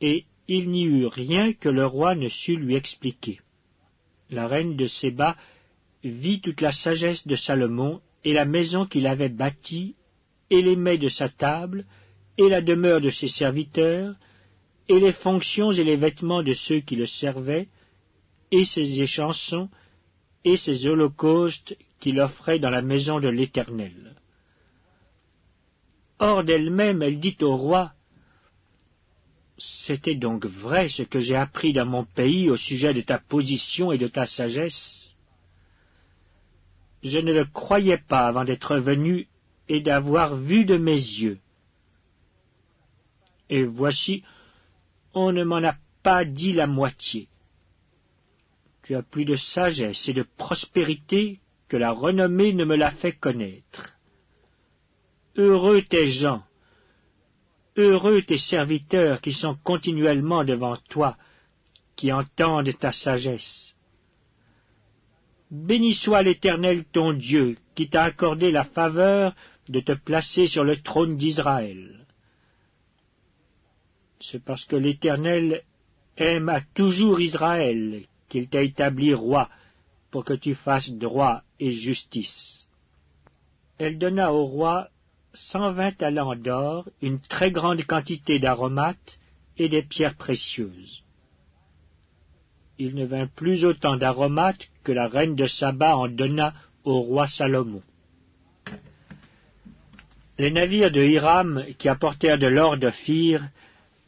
et il n'y eut rien que le roi ne sût lui expliquer. La reine de Séba vit toute la sagesse de Salomon, et la maison qu'il avait bâtie, et les mets de sa table, et la demeure de ses serviteurs, et les fonctions et les vêtements de ceux qui le servaient, et ses échansons, et ses holocaustes qu'il offrait dans la maison de l'Éternel. Hors d'elle-même, elle dit au roi, « C'était donc vrai ce que j'ai appris dans mon pays au sujet de ta position et de ta sagesse. Je ne le croyais pas avant d'être venu et d'avoir vu de mes yeux. Et voici, on ne m'en a pas dit la moitié. Tu as plus de sagesse et de prospérité que la renommée ne me l'a fait connaître. Heureux tes gens, heureux tes serviteurs qui sont continuellement devant toi, qui entendent ta sagesse. Béni soit l'Éternel ton Dieu, qui t'a accordé la faveur de te placer sur le trône d'Israël. C'est parce que l'Éternel aime toujours Israël qu'il t'a établi roi, pour que tu fasses droit et justice. Elle donna au roi 120 talents d'or, une très grande quantité d'aromates et des pierres précieuses. Il ne vint plus autant d'aromates que la reine de Saba en donna au roi Salomon. Les navires de Hiram, qui apportèrent de l'or d'Ophir,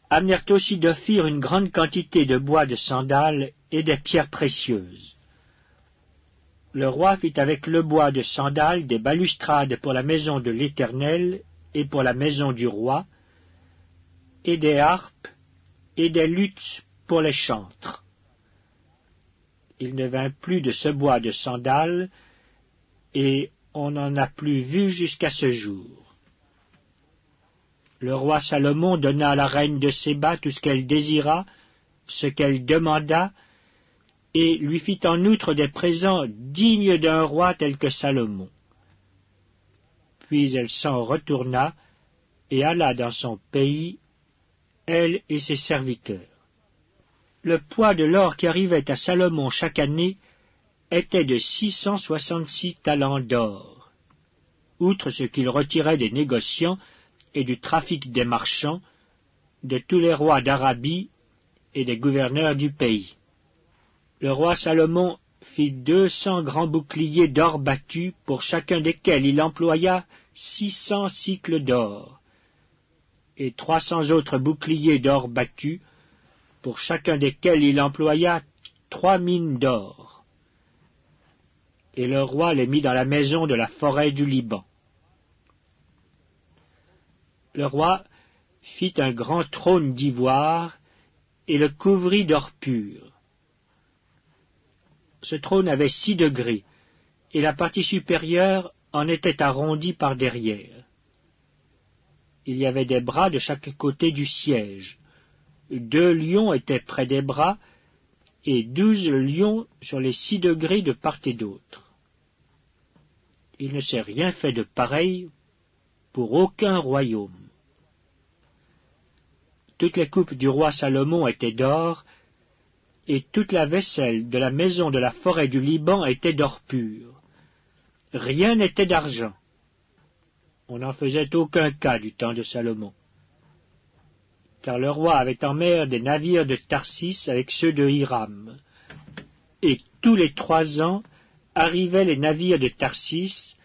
amenèrent aussi d'Ophir une grande quantité de bois de sandal et des pierres précieuses. Le roi fit avec le bois de sandal des balustrades pour la maison de l'Éternel et pour la maison du roi, et des harpes et des luths pour les chantres. Il ne vint plus de ce bois de sandal, et on n'en a plus vu jusqu'à ce jour. Le roi Salomon donna à la reine de Séba tout ce qu'elle désira, ce qu'elle demanda, et lui fit en outre des présents dignes d'un roi tel que Salomon. Puis elle s'en retourna et alla dans son pays, elle et ses serviteurs. Le poids de l'or qui arrivait à Salomon chaque année était de 666 talents d'or, outre ce qu'il retirait des négociants et du trafic des marchands, de tous les rois d'Arabie et des gouverneurs du pays. Le roi Salomon fit 200 grands boucliers d'or battu, pour chacun desquels il employa 600 cycles d'or, et 300 autres boucliers d'or battu, pour chacun desquels il employa 3 mines d'or. Et le roi les mit dans la maison de la forêt du Liban. Le roi fit un grand trône d'ivoire et le couvrit d'or pur. Ce trône avait 6 degrés, et la partie supérieure en était arrondie par derrière. Il y avait des bras de chaque côté du siège. 2 lions étaient près des bras, et 12 lions sur les 6 degrés de part et d'autre. Il ne s'est rien fait de pareil pour aucun royaume. Toutes les coupes du roi Salomon étaient d'or, et toute la vaisselle de la maison de la forêt du Liban était d'or pur. Rien n'était d'argent. On n'en faisait aucun cas du temps de Salomon. Car le roi avait en mer des navires de Tarsis avec ceux de Hiram. Et tous les 3 ans arrivaient les navires de Tarsis,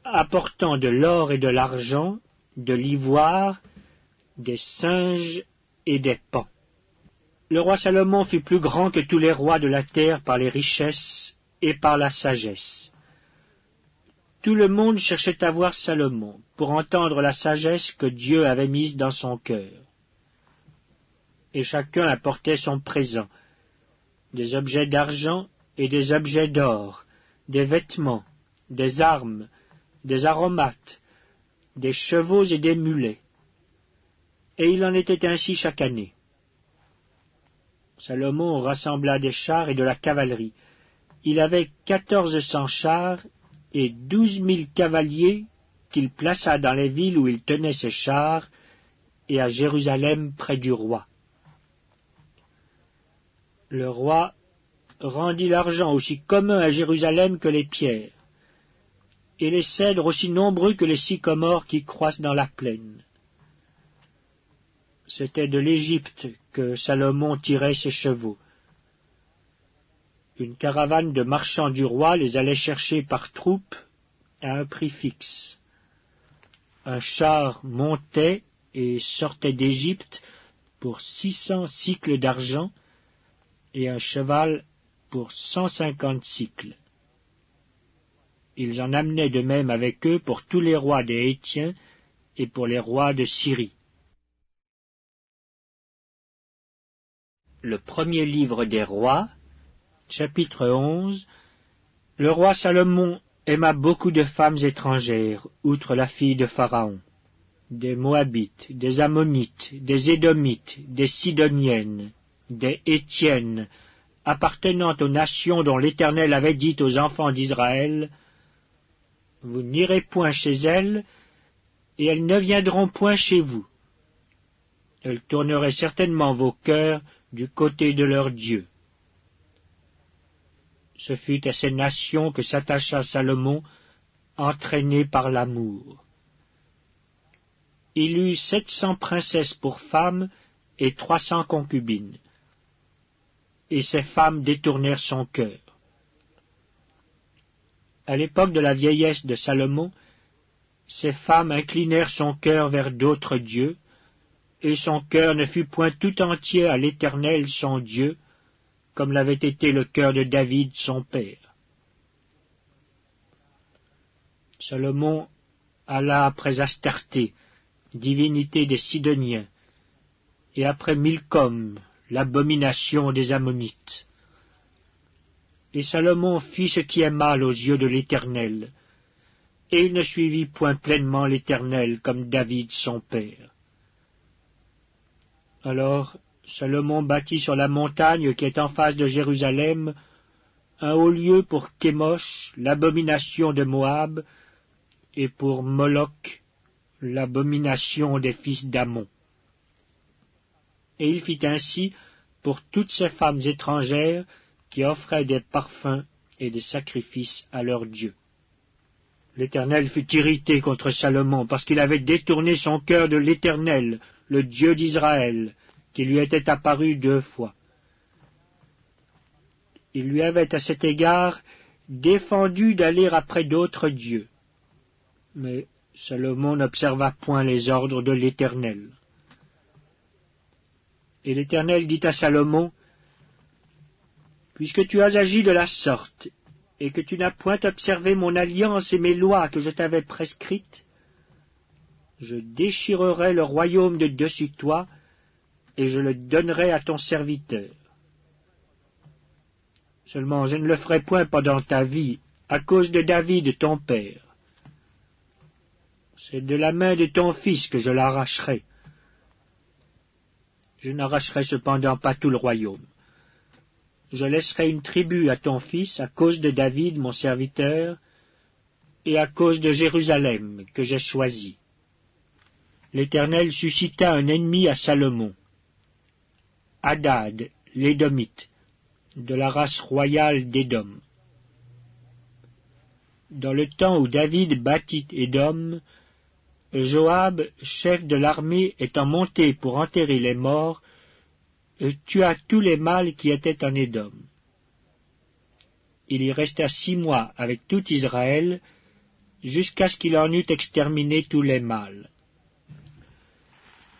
apportant de l'or et de l'argent, de l'ivoire, des singes et des paons. Le roi Salomon fut plus grand que tous les rois de la terre par les richesses et par la sagesse. Tout le monde cherchait à voir Salomon pour entendre la sagesse que Dieu avait mise dans son cœur. Et chacun apportait son présent, des objets d'argent et des objets d'or, des vêtements, des armes, des aromates, des chevaux et des mulets. Et il en était ainsi chaque année. Salomon rassembla des chars et de la cavalerie. Il avait 1400 chars et 12 000 cavaliers qu'il plaça dans les villes où il tenait ses chars et à Jérusalem près du roi. Le roi rendit l'argent aussi commun à Jérusalem que les pierres, et les cèdres aussi nombreux que les sycomores qui croissent dans la plaine. C'était de l'Égypte que Salomon tirait ses chevaux. Une caravane de marchands du roi les allait chercher par troupes à un prix fixe. Un char montait et sortait d'Égypte pour 600 cycles d'argent et un cheval pour 150 cycles. Ils en amenaient de même avec eux pour tous les rois des Hétiens et pour les rois de Syrie. Le premier livre des rois, chapitre 11. Le roi Salomon aima beaucoup de femmes étrangères, outre la fille de Pharaon, des Moabites, des Ammonites, des Édomites, des Sidoniennes, des Hétiennes, appartenant aux nations dont l'Éternel avait dit aux enfants d'Israël, « Vous n'irez point chez elles, et elles ne viendront point chez vous. Elles tourneraient certainement vos cœurs du côté de leur Dieu. » Ce fut à ces nations que s'attacha Salomon, entraîné par l'amour. Il eut 700 princesses pour femmes et 300 concubines. Et ces femmes détournèrent son cœur. À l'époque de la vieillesse de Salomon, ces femmes inclinèrent son cœur vers d'autres dieux, et son cœur ne fut point tout entier à l'Éternel son Dieu, comme l'avait été le cœur de David son père. Salomon alla après Astarté, divinité des Sidoniens, et après Milcom, l'abomination des Ammonites. Et Salomon fit ce qui est mal aux yeux de l'Éternel, et il ne suivit point pleinement l'Éternel comme David son père. Alors Salomon bâtit sur la montagne qui est en face de Jérusalem un haut lieu pour Kémosh, l'abomination de Moab, et pour Moloch, l'abomination des fils d'Ammon. Et il fit ainsi pour toutes ces femmes étrangères qui offraient des parfums et des sacrifices à leurs dieux. L'Éternel fut irrité contre Salomon parce qu'il avait détourné son cœur de l'Éternel, le Dieu d'Israël, qui lui était apparu 2 fois. Il lui avait à cet égard défendu d'aller après d'autres dieux. Mais Salomon n'observa point les ordres de l'Éternel. Et l'Éternel dit à Salomon, « Puisque tu as agi de la sorte, et que tu n'as point observé mon alliance et mes lois que je t'avais prescrites, je déchirerai le royaume de dessus toi, et je le donnerai à ton serviteur. Seulement je ne le ferai point pendant ta vie, à cause de David ton père. C'est de la main de ton fils que je l'arracherai. Je n'arracherai cependant pas tout le royaume. Je laisserai une tribu à ton fils à cause de David mon serviteur, et à cause de Jérusalem que j'ai choisi. » L'Éternel suscita un ennemi à Salomon, Hadad, l'Édomite, de la race royale d'Édom. Dans le temps où David battit Édom, Joab, chef de l'armée, étant monté pour enterrer les morts, tua tous les mâles qui étaient en Édom. Il y resta 6 mois avec tout Israël, jusqu'à ce qu'il en eût exterminé tous les mâles.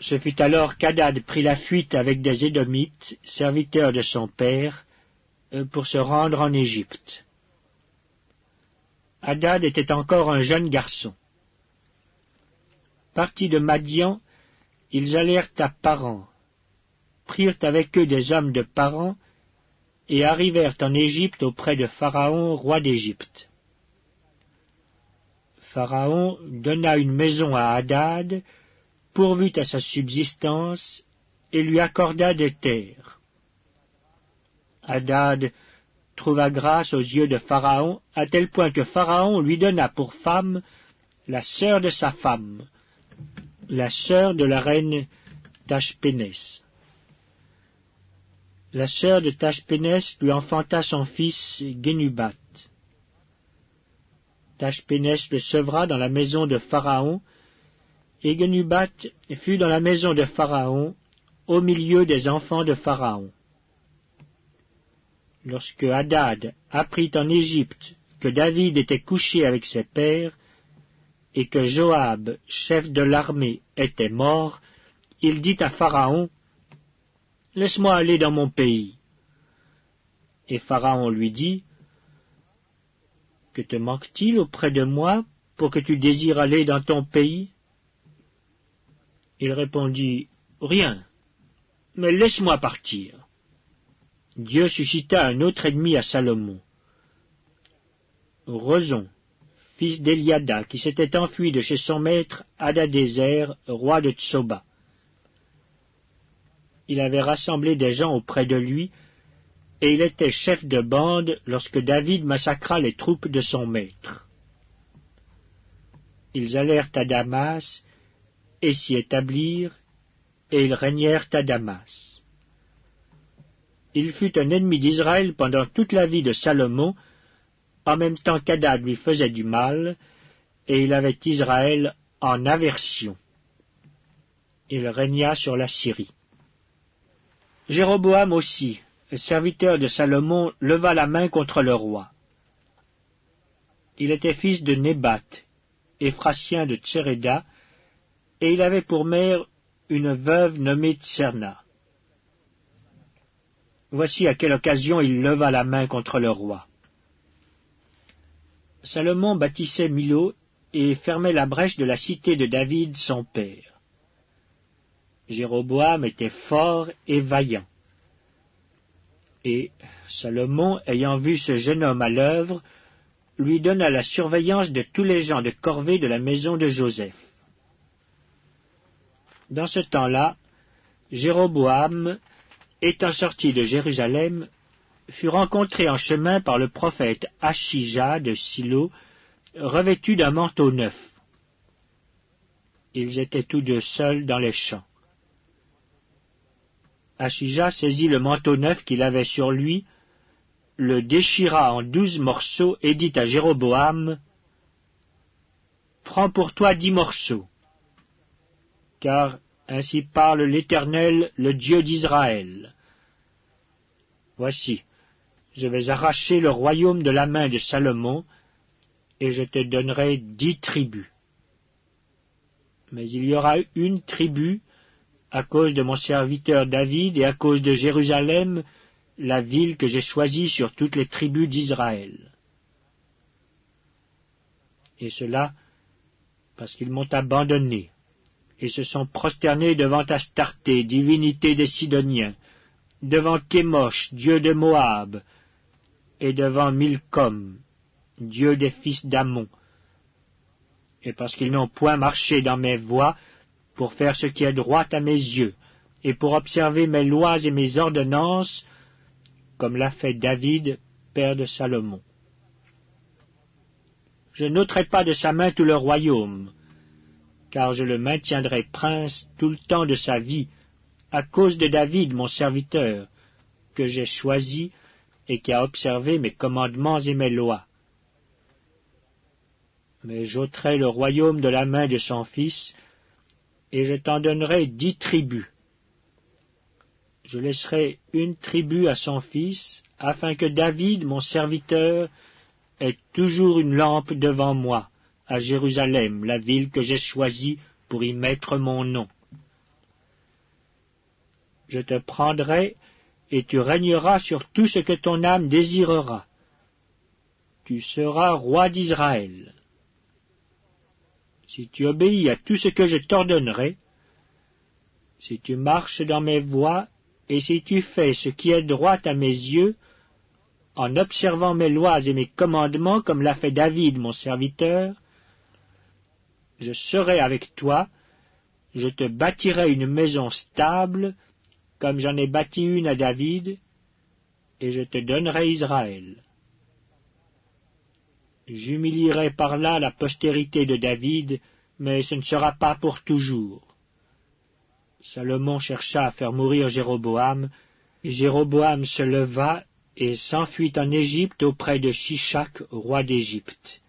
Ce fut alors qu'Hadad prit la fuite avec des Édomites, serviteurs de son père, pour se rendre en Égypte. Hadad était encore un jeune garçon. Partis de Madian, ils allèrent à Paran, prirent avec eux des hommes de Paran, et arrivèrent en Égypte auprès de Pharaon, roi d'Égypte. Pharaon donna une maison à Hadad, pourvut à sa subsistance, et lui accorda des terres. Hadad trouva grâce aux yeux de Pharaon, à tel point que Pharaon lui donna pour femme la sœur de sa femme, la sœur de la reine Tachpénès. La sœur de Tachpénès lui enfanta son fils Genubat. Tachpénès le sevra dans la maison de Pharaon, et Genubat fut dans la maison de Pharaon, au milieu des enfants de Pharaon. Lorsque Hadad apprit en Égypte que David était couché avec ses pères, et que Joab, chef de l'armée, était mort, il dit à Pharaon, « Laisse-moi aller dans mon pays. » Et Pharaon lui dit, « Que te manque-t-il auprès de moi pour que tu désires aller dans ton pays ?» Il répondit, « Rien, mais laisse-moi partir. » Dieu suscita un autre ennemi à Salomon, Rezon, fils d'Eliada, qui s'était enfui de chez son maître Hadadézer, roi de Tsoba. Il avait rassemblé des gens auprès de lui, et il était chef de bande lorsque David massacra les troupes de son maître. Ils allèrent à Damas, et s'y établirent, et ils régnèrent à Damas. Il fut un ennemi d'Israël pendant toute la vie de Salomon, en même temps qu'Hadad lui faisait du mal, et il avait Israël en aversion. Il régna sur la Syrie. Jéroboam aussi, serviteur de Salomon, leva la main contre le roi. Il était fils de Nébat, Éphratien de Tséréda, et il avait pour mère une veuve nommée Tserna. Voici à quelle occasion il leva la main contre le roi. Salomon bâtissait Milo et fermait la brèche de la cité de David son père. Jéroboam était fort et vaillant. Et Salomon, ayant vu ce jeune homme à l'œuvre, lui donna la surveillance de tous les gens de corvée de la maison de Joseph. Dans ce temps-là, Jéroboam, étant sorti de Jérusalem, fut rencontré en chemin par le prophète Achija de Silo, revêtu d'un manteau neuf. Ils étaient tous deux seuls dans les champs. Achija saisit le manteau neuf qu'il avait sur lui, le déchira en 12 morceaux et dit à Jéroboam, « Prends pour toi 10 morceaux, car ainsi parle l'Éternel, le Dieu d'Israël. Voici, je vais arracher le royaume de la main de Salomon, et je te donnerai 10 tribus. Mais il y aura une tribu à cause de mon serviteur David et à cause de Jérusalem, la ville que j'ai choisie sur toutes les tribus d'Israël. Et cela parce qu'ils m'ont abandonné et se sont prosternés devant Astarté, divinité des Sidoniens, devant Kémosh, dieu de Moab, et devant Milcom, dieu des fils d'Ammon, et parce qu'ils n'ont point marché dans mes voies pour faire ce qui est droit à mes yeux, et pour observer mes lois et mes ordonnances, comme l'a fait David, père de Salomon. Je n'ôterai pas de sa main tout le royaume, car je le maintiendrai prince tout le temps de sa vie, à cause de David, mon serviteur, que j'ai choisi et qui a observé mes commandements et mes lois. Mais j'ôterai le royaume de la main de son fils, et je t'en donnerai 10 tribus. Je laisserai une tribu à son fils, afin que David, mon serviteur, ait toujours une lampe devant moi, à Jérusalem, la ville que j'ai choisie pour y mettre mon nom. Je te prendrai, et tu régneras sur tout ce que ton âme désirera. Tu seras roi d'Israël. Si tu obéis à tout ce que je t'ordonnerai, si tu marches dans mes voies, et si tu fais ce qui est droit à mes yeux, en observant mes lois et mes commandements comme l'a fait David mon serviteur, je serai avec toi, je te bâtirai une maison stable, comme j'en ai bâti une à David, et je te donnerai Israël. J'humilierai par là la postérité de David, mais ce ne sera pas pour toujours. Salomon chercha à faire mourir Jéroboam, et Jéroboam se leva et s'enfuit en Égypte auprès de Shishak, roi d'Égypte.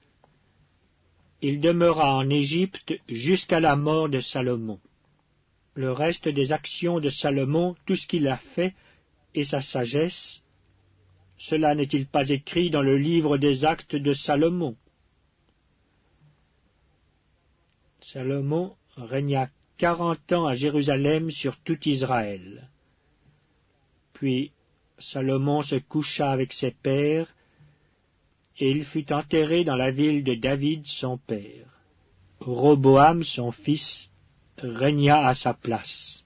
Il demeura en Égypte jusqu'à la mort de Salomon. Le reste des actions de Salomon, tout ce qu'il a fait, et sa sagesse, cela n'est-il pas écrit dans le livre des actes de Salomon? Salomon régna 40 ans à Jérusalem sur tout Israël. Puis Salomon se coucha avec ses pères, et il fut enterré dans la ville de David son père. Roboam, son fils, régna à sa place.